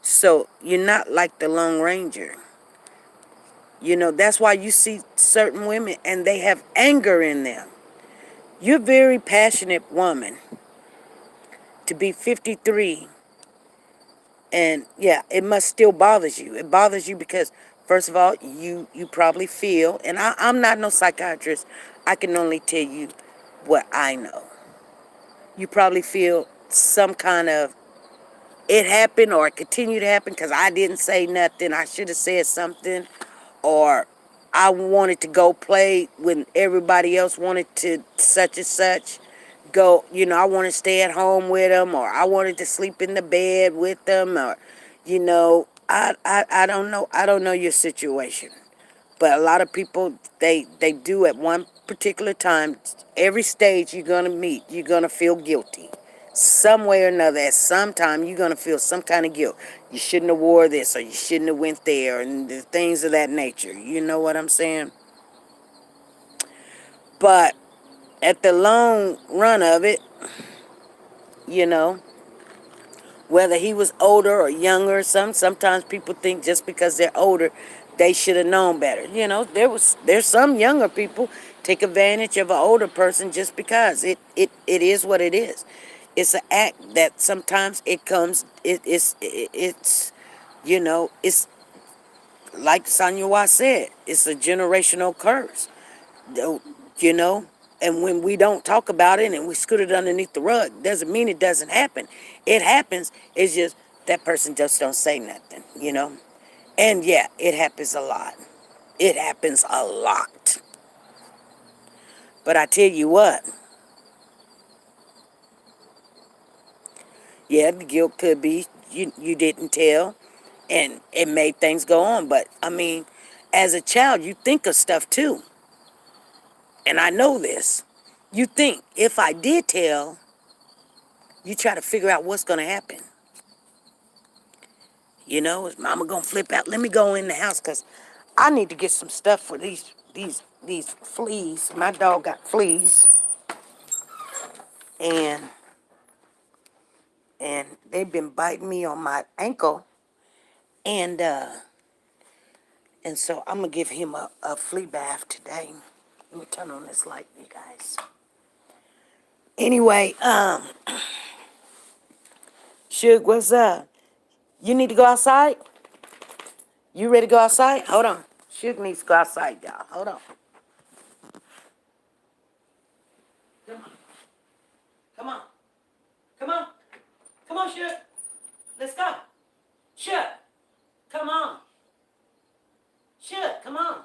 so you're not like the Lone Ranger. That's why you see certain women and they have anger in them. You're a very passionate woman to be 53. And yeah, it must still bothers you. It bothers you because, first of all, you probably feel, and I'm not no psychiatrist. I can only tell you what I know. You probably feel some kind of, it happened or it continued to happen because I didn't say nothing. I should have said something. Or I wanted to go play when everybody else wanted to such and such. Go, I want to stay at home with them, or I wanted to sleep in the bed with them, or, I don't know. I don't know your situation. But a lot of people, they do at one particular time. Every stage you're going to meet, you're going to feel guilty. Some way or another, at some time, you're going to feel some kind of guilt. You shouldn't have wore this, or you shouldn't have went there, and the things of that nature. You know what I'm saying? But at the long run of it, you know, whether he was older or younger, sometimes people think just because they're older, they should have known better. There's some younger people take advantage of an older person just because it is what it is. It's an act that sometimes it comes. It's it's like Sanyawa said. It's a generational curse. Don't- you know and when we don't talk about it and we scoot it underneath the rug, doesn't mean it doesn't happen. It happens. It's just that person just don't say nothing. And yeah, it happens a lot. It happens a lot. But I tell you what, yeah, the guilt could be you didn't tell, and it made things go on. But I mean, as a child, you think of stuff too. And I know this. You think, if I did tell, you try to figure out what's going to happen. Is mama going to flip out? Let me go in the house because I need to get some stuff for these fleas. My dog got fleas. And they've been biting me on my ankle. And so I'm going to give him a flea bath today. Let me turn on this light, you guys. Anyway, Suge, what's up? You need to go outside? You ready to go outside? Hold on. Suge needs to go outside, y'all. Hold on. Come on. Come on. Come on. Come on, Suge. Let's go. Suge. Come on. Suge, come on.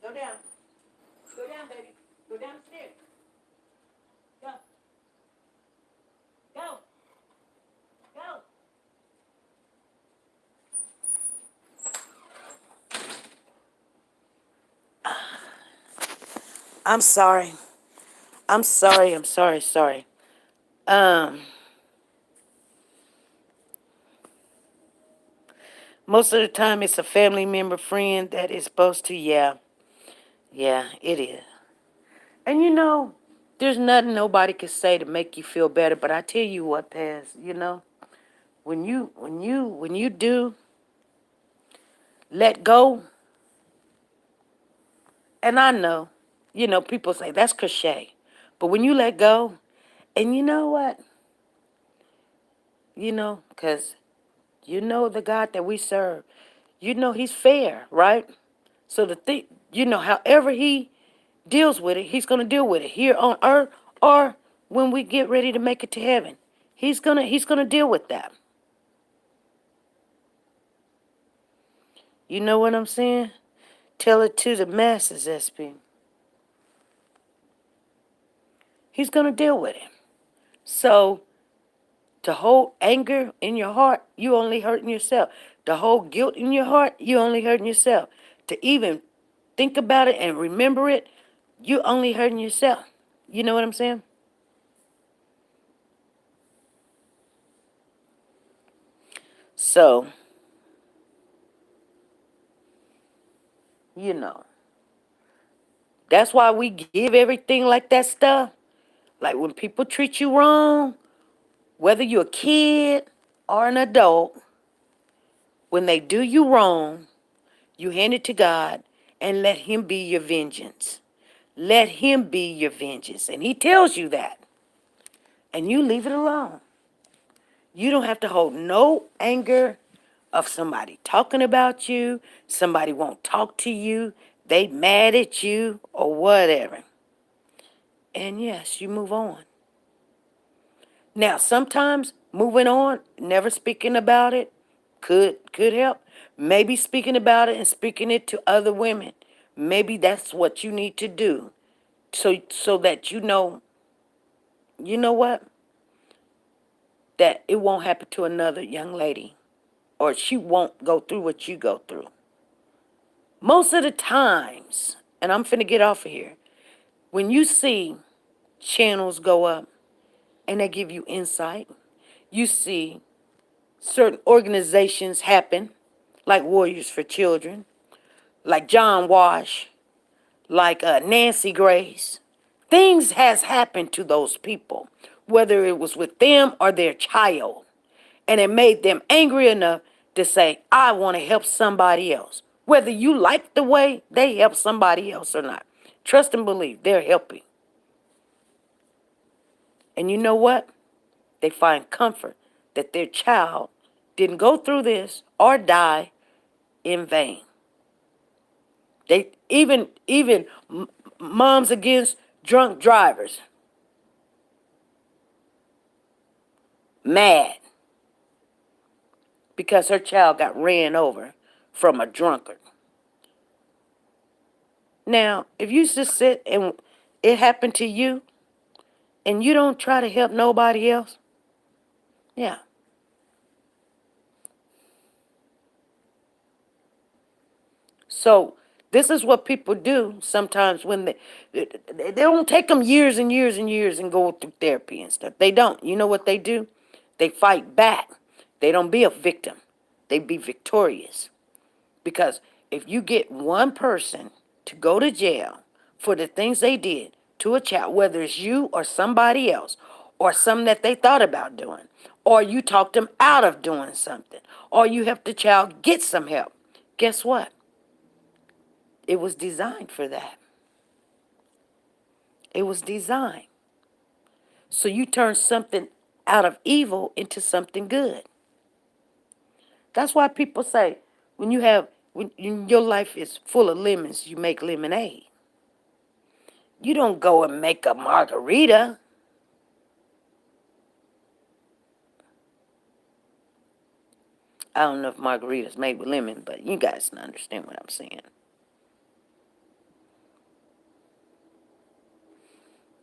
Go down. Go down, baby. Go downstairs. Go. Go. Go. I'm sorry. I'm sorry. I'm sorry. Sorry. Um, Most of the time it's a family member, friend that is supposed to, yeah. Yeah, it is. And there's nothing nobody can say to make you feel better, but I tell you what, Paz, when you do let go, and I know, people say that's cliche, but when you let go, and you know what, because the God that we serve, he's fair, right? So the thing, however he deals with it, he's going to deal with it here on earth or when we get ready to make it to heaven. He's going to deal with that. You know what I'm saying? Tell it to the masses, SP. He's going to deal with it. So to hold anger in your heart, you only hurting yourself. To hold guilt in your heart, you only hurting yourself. To even think about it and remember it, you only hurting yourself. You know what I'm saying? So, you know, that's why we give everything like that stuff. Like when people treat you wrong, whether you're a kid or an adult, when they do you wrong, you hand it to God and let Him be your vengeance. Let Him be your vengeance. And He tells you that. And you leave it alone. You don't have to hold no anger of somebody talking about you, somebody won't talk to you, they mad at you or whatever. And yes, you move on. Now, sometimes moving on, never speaking about it, could help. Maybe speaking about it and speaking it to other women. Maybe that's what you need to do. So that you know what? That it won't happen to another young lady. Or she won't go through what you go through. Most of the times, and I'm finna get off of here, when you see channels go up and they give you insight, you see certain organizations happen, like Warriors for Children, like John Wash, like Nancy Grace. Things has happened to those people, whether it was with them or their child, and it made them angry enough to say, I want to help somebody else. Whether you like the way they help somebody else or not. Trust and believe they're helping. And you know what? They find comfort that their child didn't go through this or die in vain. They even moms against drunk drivers mad because her child got ran over from a drunkard. Now, if you just sit and it happened to you and you don't try to help nobody else, yeah. So this is what people do sometimes when they don't take them years and years and years and go through therapy and stuff. They don't. You know what they do? They fight back. They don't be a victim. They be victorious. Because if you get one person to go to jail for the things they did to a child, whether it's you or somebody else, or something that they thought about doing, or you talked them out of doing something, or you helped the child get some help, guess what? It was designed for that. It was designed. So you turn something out of evil into something good. That's why people say when your life is full of lemons, you make lemonade. You don't go and make a margarita. I don't know if margarita's made with lemon, but you guys understand what I'm saying.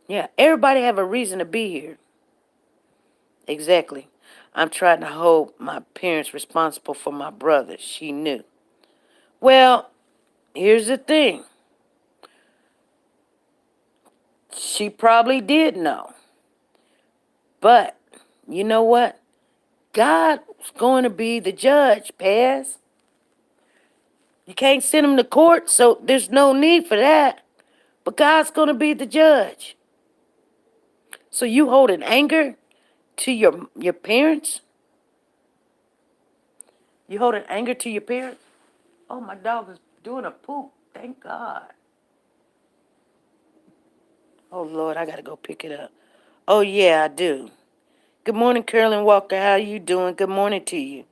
Yeah, everybody have a reason to be here. Exactly. I'm trying to hold my parents responsible for my brother. She knew. Well, here's the thing. She probably did know. But you know what? God's going to be the judge, Paz. You can't send him to court, so there's no need for that. But God's going to be the judge. So you holding anger to your parents? You holding anger to your parents? Oh, my dog is doing a poop. Thank God. Oh, Lord, I got to go pick it up. Oh, yeah, I do. Good morning, Carolyn Walker. How you doing? Good morning to you.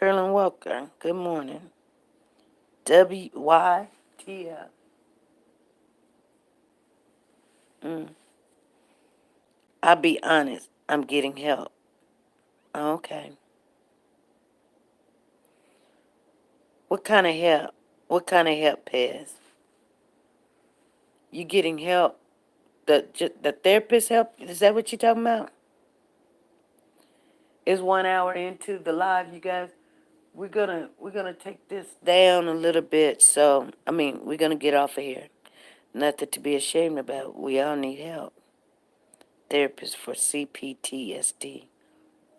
Carolyn Walker. Good morning. WYTF. I'll be honest. I'm getting help. Okay. What kind of help? What kind of help, Pez? You getting help? The therapist help? Is that what you're talking about? It's 1 hour into the live, you guys. We're gonna take this down a little bit. So we're gonna get off of here. Nothing to be ashamed about. We all need help. Therapist for CPTSD.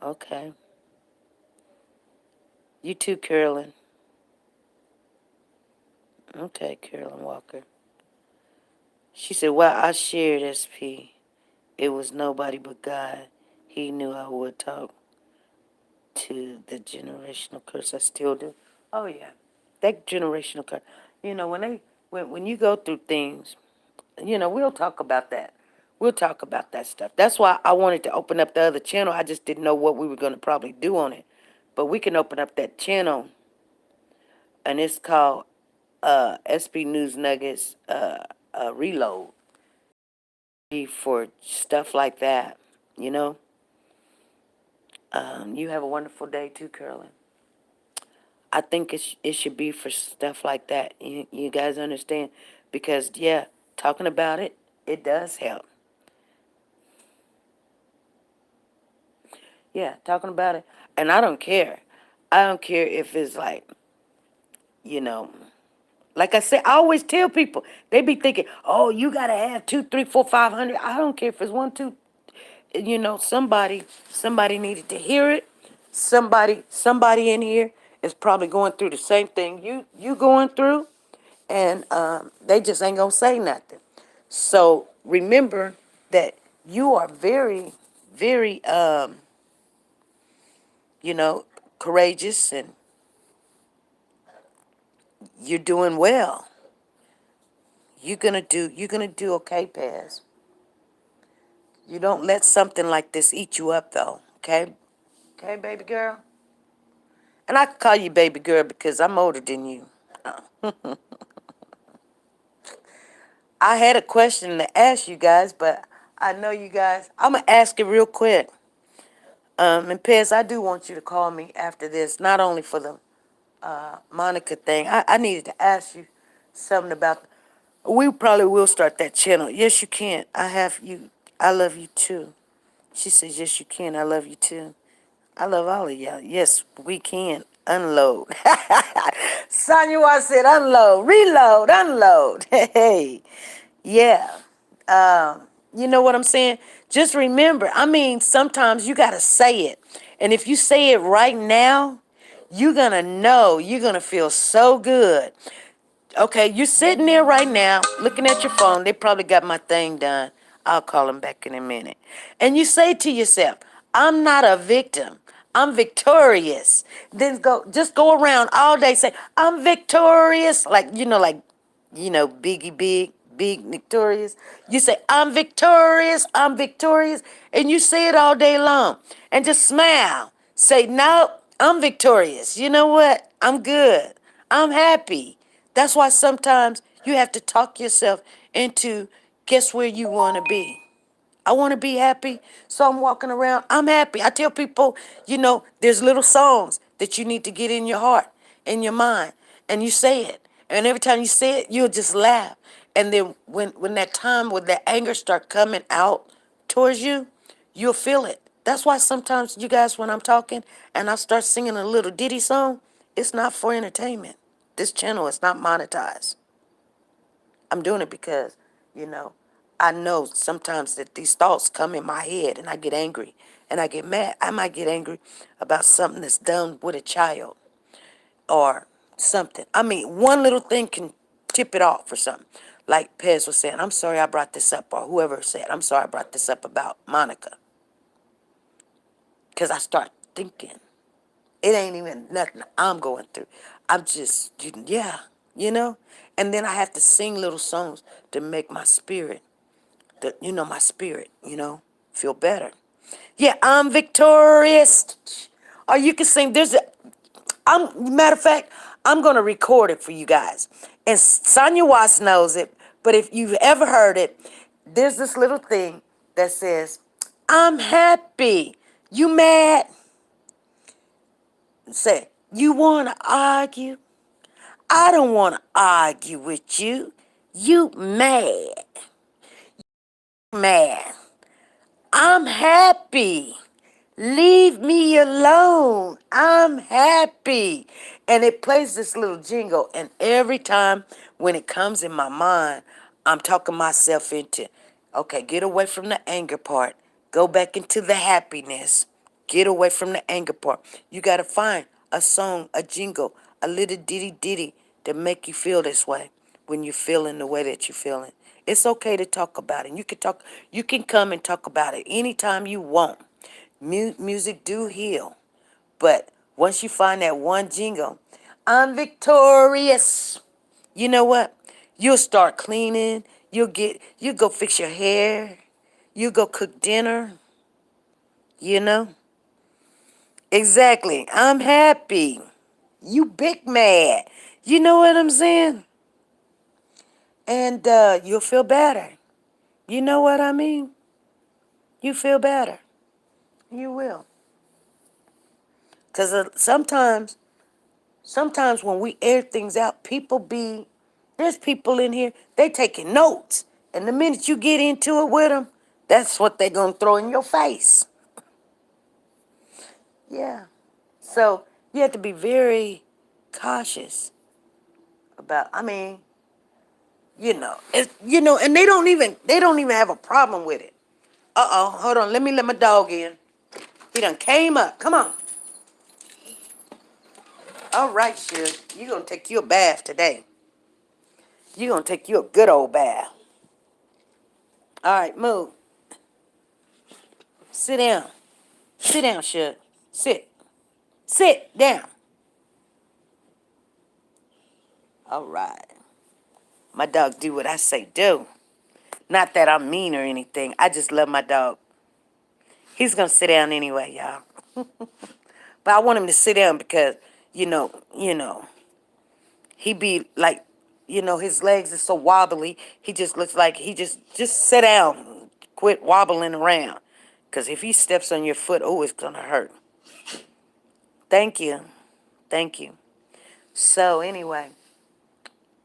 Okay. You too, Carolyn. Okay, Carolyn Walker. She said, "Well, I shared SP. It was nobody but God. He knew I would talk to the generational curse. I still do. Oh yeah, that generational curse. When you go through things, we'll talk about that. We'll talk about that stuff. That's why I wanted to open up the other channel. I just didn't know what we were going to probably do on it. But we can open up that channel, and it's called SP News Nuggets Reload for stuff like that. You know. You have a wonderful day too, Carolyn. I think it should be for stuff like that. You guys understand? Because, yeah, talking about it, it does help. Yeah, talking about it. And I don't care. I don't care if it's you know, like I said, I always tell people, they be thinking, oh, you got to have 2, 3, 4, 500. I don't care if it's 1, 2. Somebody needed to hear it. Somebody in here is probably going through the same thing you going through, and they just ain't gonna say nothing. So remember that you are very, very, courageous, and you're doing well. You're gonna do okay, Paz. You don't let something like this eat you up, though. Okay, okay, baby girl. And I can call you baby girl because I'm older than you. I had a question to ask you guys, but I know you guys. I'm gonna ask it real quick. And Pez, I do want you to call me after this, not only for the Monica thing. I needed to ask you something about. We probably will start that channel. Yes, you can. I have you. I love you too. She says, yes, you can. I love you too. I love all of y'all. Yes, we can. Unload. Sonya said, unload, reload, unload. Hey, yeah. You know what I'm saying? Just remember, sometimes you got to say it. And if you say it right now, you're going to know, you're going to feel so good. Okay, you're sitting there right now looking at your phone. They probably got my thing done. I'll call them back in a minute. And you say to yourself, I'm not a victim. I'm victorious. Then just go around all day say, I'm victorious. Biggie big victorious. You say, I'm victorious, I'm victorious. And you say it all day long. And just smile. Say, no, I'm victorious. You know what? I'm good. I'm happy. That's why sometimes you have to talk yourself into guess where you want to be. I want to be happy, so I'm walking around. I'm happy. I tell people, there's little songs that you need to get in your heart, in your mind, and you say it. And every time you say it, you'll just laugh. And then when that time, when that anger start coming out towards you, you'll feel it. That's why sometimes you guys, when I'm talking and I start singing a little ditty song, it's not for entertainment. This channel is not monetized. I'm doing it because, you know, I know sometimes that these thoughts come in my head and I get angry and I get mad. I might get angry about something that's done with a child or something. One little thing can tip it off or something. Like Pez was saying, I'm sorry I brought this up, or whoever said, I'm sorry I brought this up about Monica. Because I start thinking, it ain't even nothing I'm going through. I'm just, yeah, And then I have to sing little songs to make my spirit, feel better. Yeah, I'm victorious. Or you can sing, Matter of fact, I'm gonna record it for you guys. And Sonya Watts knows it, but if you've ever heard it, there's this little thing that says, "I'm happy. You mad?" Say, "You wanna argue? I don't wanna argue with you. You mad. Mad. I'm happy. Leave me alone. I'm happy." And it plays this little jingle. And every time when it comes in my mind, I'm talking myself into, okay, get away from the anger part. Go back into the happiness. Get away from the anger part. You got to find a song, a jingle, a little ditty to make you feel this way when you're feeling the way that you're feeling. It's okay to talk about it. You can come and talk about it anytime you want. Music do heal. But once you find that one jingle, "I'm victorious," you know what? You'll start cleaning. You go fix your hair. You go cook dinner, you know? Exactly. I'm happy. You big mad. You know what I'm saying? And you'll feel better. You know what I mean? You feel better. You will. Because sometimes when we air things out, there's people in here, they taking notes. And the minute you get into it with them, that's what they going to throw in your face. Yeah. So you have to be very cautious about, and they don't even have a problem with it. Uh-oh, hold on, let me let my dog in. He done came up. Come on. All right, Suge. You gonna take you a bath today. You gonna take you a good old bath. All right, move. Sit down. Sit down, Suge. Sit. Sit down. All right. My dog do what I say do. Not that I'm mean or anything. I just love my dog. He's gonna sit down anyway, y'all. But I want him to sit down because, he be like, his legs are so wobbly. He just looks like just sit down. Quit wobbling around. Because if he steps on your foot, oh, it's gonna hurt. Thank you. Thank you. So anyway.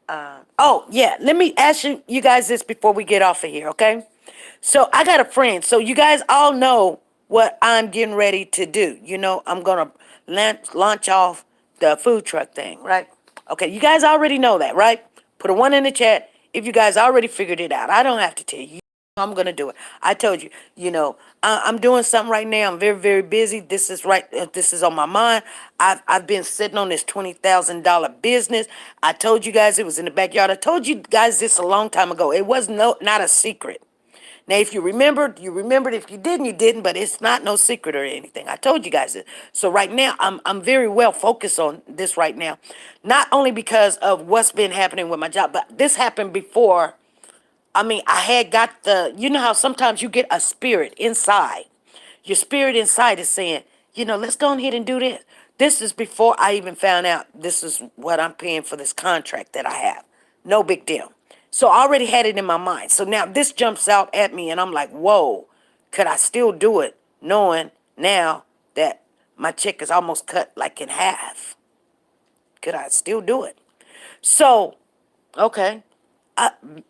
Oh, yeah. Let me ask you guys this before we get off of here, okay? So I got a friend. So you guys all know what I'm getting ready to do. I'm going to launch off the food truck thing, right? Okay, you guys already know that, right? Put a 1 in the chat if you guys already figured it out. I don't have to tell you. I'm gonna do it. I told you, I'm doing something right now. I'm very, very busy. This is right. This is on my mind. I've been sitting on this $20,000 business. I told you guys it was in the backyard. I told you guys this a long time ago. It was not a secret. Now, if you remembered, you remembered. If you didn't, you didn't. But it's not no secret or anything. I told you guys it. So right now, I'm very well focused on this right now, not only because of what's been happening with my job, but this happened before. I had got you know how sometimes you get a spirit inside. Your spirit inside is saying, let's go ahead and do this. This is before I even found out this is what I'm paying for this contract that I have. No big deal. So I already had it in my mind. So now this jumps out at me and I'm like, whoa, could I still do it knowing now that my check is almost cut like in half? Could I still do it? So, okay.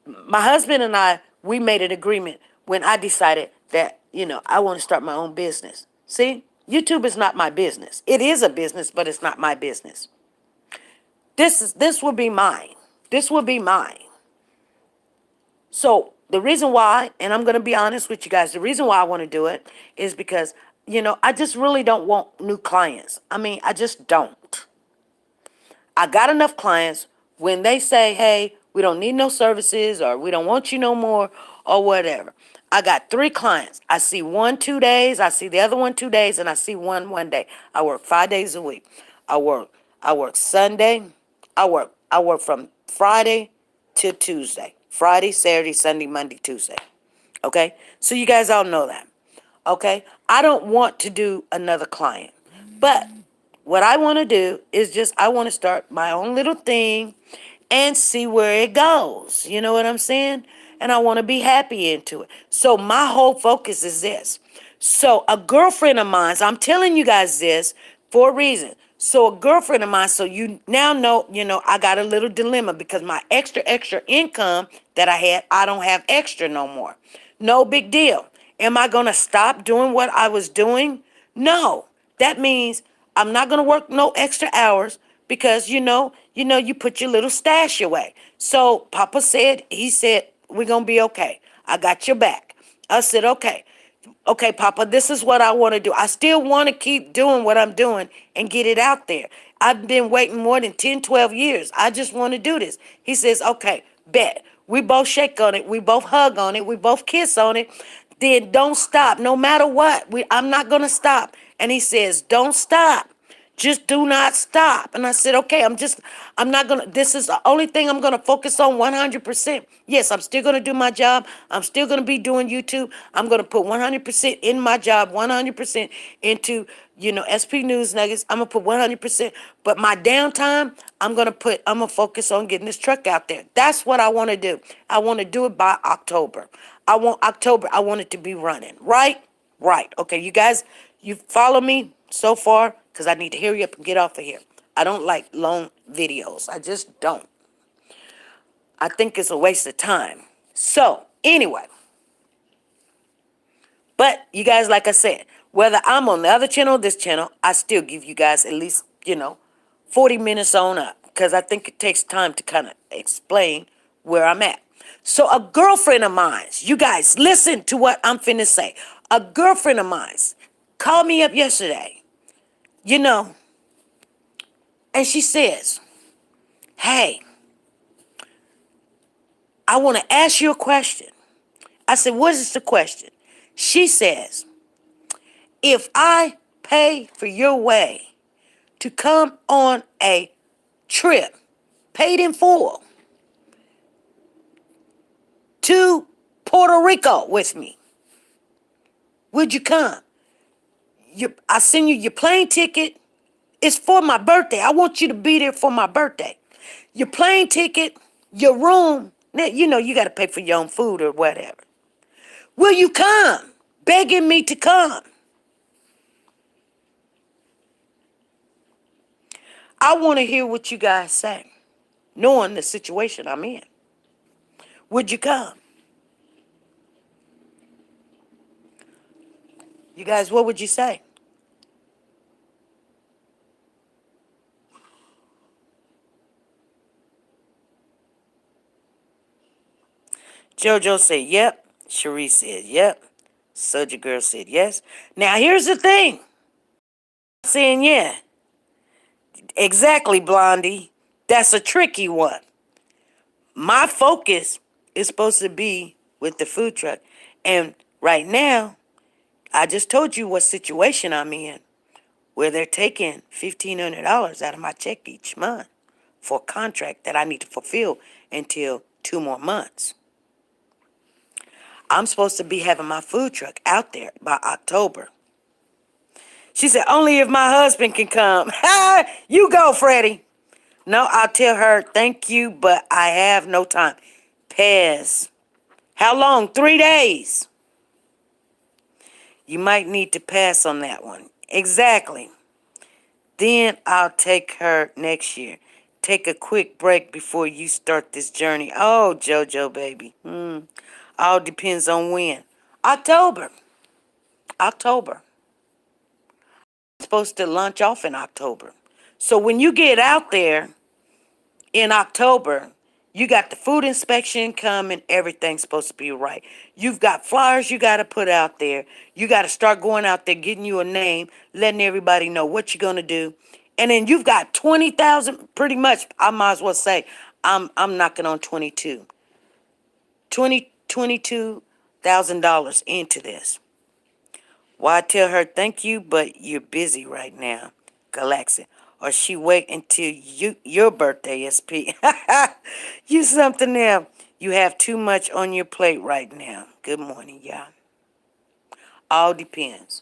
My husband and we made an agreement when I decided that, I want to start my own business. See, YouTube is not my business. It is a business, but it's not my business. This will be mine. This will be mine. So the reason why, and I'm going to be honest with you guys, the reason why I want to do it is because, I just really don't want new clients. I just don't. I got enough clients when they say, hey, we don't need no services or we don't want you no more or whatever. I got 3 clients. I see one 2 days, I see the other one 2 days, and I see one day. I work 5 days a week. I work Sunday. I work from Friday to Tuesday. Friday, Saturday, Sunday, Monday, Tuesday. Okay? So you guys all know that. Okay? I don't want to do another client. But what I want to do is just, I want to start my own little thing and see where it goes. You know what I'm saying? And I want to be happy into it. So my whole focus is this. So a girlfriend of mine, I'm telling you guys this for a reason. So a girlfriend of mine, so you now know, I got a little dilemma because my extra income that I had, I don't have extra no more. No big deal. Am I going to stop doing what I was doing? No. That means I'm not going to work no extra hours because you put your little stash away. So Papa said, he said, we're going to be okay. I got your back. I said, okay. Okay, Papa, this is what I want to do. I still want to keep doing what I'm doing and get it out there. I've been waiting more than 10, 12 years. I just want to do this. He says, okay, bet. We both shake on it. We both hug on it. We both kiss on it. Then don't stop. No matter what, I'm not going to stop. And he says, don't stop. Just do not stop. And I said, okay, I'm not going to, this is the only thing I'm going to focus on 100%. Yes, I'm still going to do my job. I'm still going to be doing YouTube. I'm going to put 100% in my job, 100% into, SP News Nuggets. I'm going to put 100%. But my downtime, I'm going to focus on getting this truck out there. That's what I want to do. I want to do it by October. I want it to be running. Right? Right. Okay, you guys, you follow me so far? Because I need to hurry up and get off of here. I don't like long videos. I just don't. I think it's a waste of time. So, anyway. But, you guys, like I said, whether I'm on the other channel or this channel, I still give you guys at least, 40 minutes on up. Because I think it takes time to kind of explain where I'm at. So, a girlfriend of mine, you guys, listen to what I'm finna say. A girlfriend of mine called me up yesterday. And she says, hey, I want to ask you a question. I said, what is the question? She says, if I pay for your way to come on a trip, paid in full, to Puerto Rico with me, would you come? I send you your plane ticket. It's for my birthday. I want you to be there for my birthday. Your plane ticket, your room. Now, you got to pay for your own food or whatever. Will you come? Begging me to come. I want to hear what you guys say, knowing the situation I'm in. Would you come? You guys, what would you say? JoJo said, yep. Cherie said, yep. Soldier Girl said, yes. Now, here's the thing. I'm saying, yeah. Exactly, Blondie. That's a tricky one. My focus is supposed to be with the food truck. And right now, I just told you what situation I'm in, where they're taking $1,500 out of my check each month for a contract that I need to fulfill until 2 more months. I'm supposed to be having my food truck out there by October. She said, only if my husband can come. You go, Freddie. No, I'll tell her, thank you, but I have no time. Pass. How long? 3 days. You might need to pass on that one. Exactly. Then I'll take her next year. Take a quick break before you start this journey. Oh, JoJo, baby. All depends on when. October. October. I'm supposed to launch off in October. So when you get out there in October, you got the food inspection coming. Everything's supposed to be right. You've got flyers you got to put out there. You got to start going out there, getting you a name, letting everybody know what you're going to do. And then you've got 20,000, pretty much, I might as well say, I'm knocking on 22,000 into this. Why tell her thank you, but you're busy right now, Galaxy. Or she wait until your birthday, SP. You something else. You have too much on your plate right now. Good morning, y'all. All depends.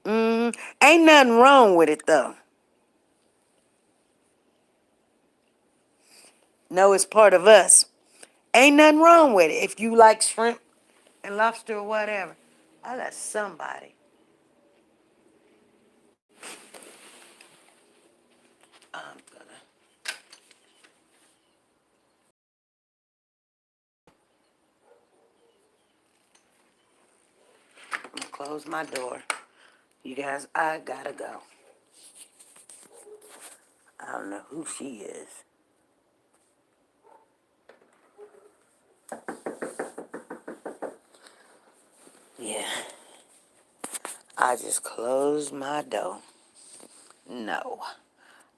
Ain't nothing wrong with it, though. No, it's part of us. Ain't nothing wrong with it. If you like shrimp and lobster or whatever. I let somebody. I'm gonna close my door. You guys, I gotta go. I don't know who she is. Yeah, I just closed my door. No,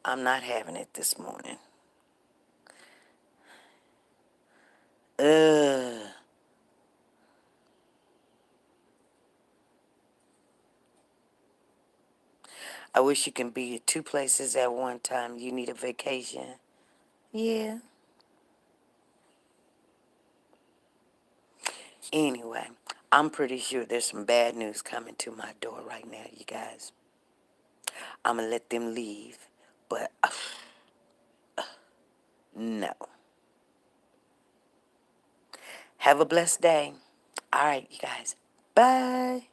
I'm not having it this morning. Ugh. I wish you can be at two places at one time. You need a vacation. Yeah. Anyway, I'm pretty sure there's some bad news coming to my door right now, you guys. I'm gonna let them leave. But no. Have a blessed day. All right, you guys. Bye.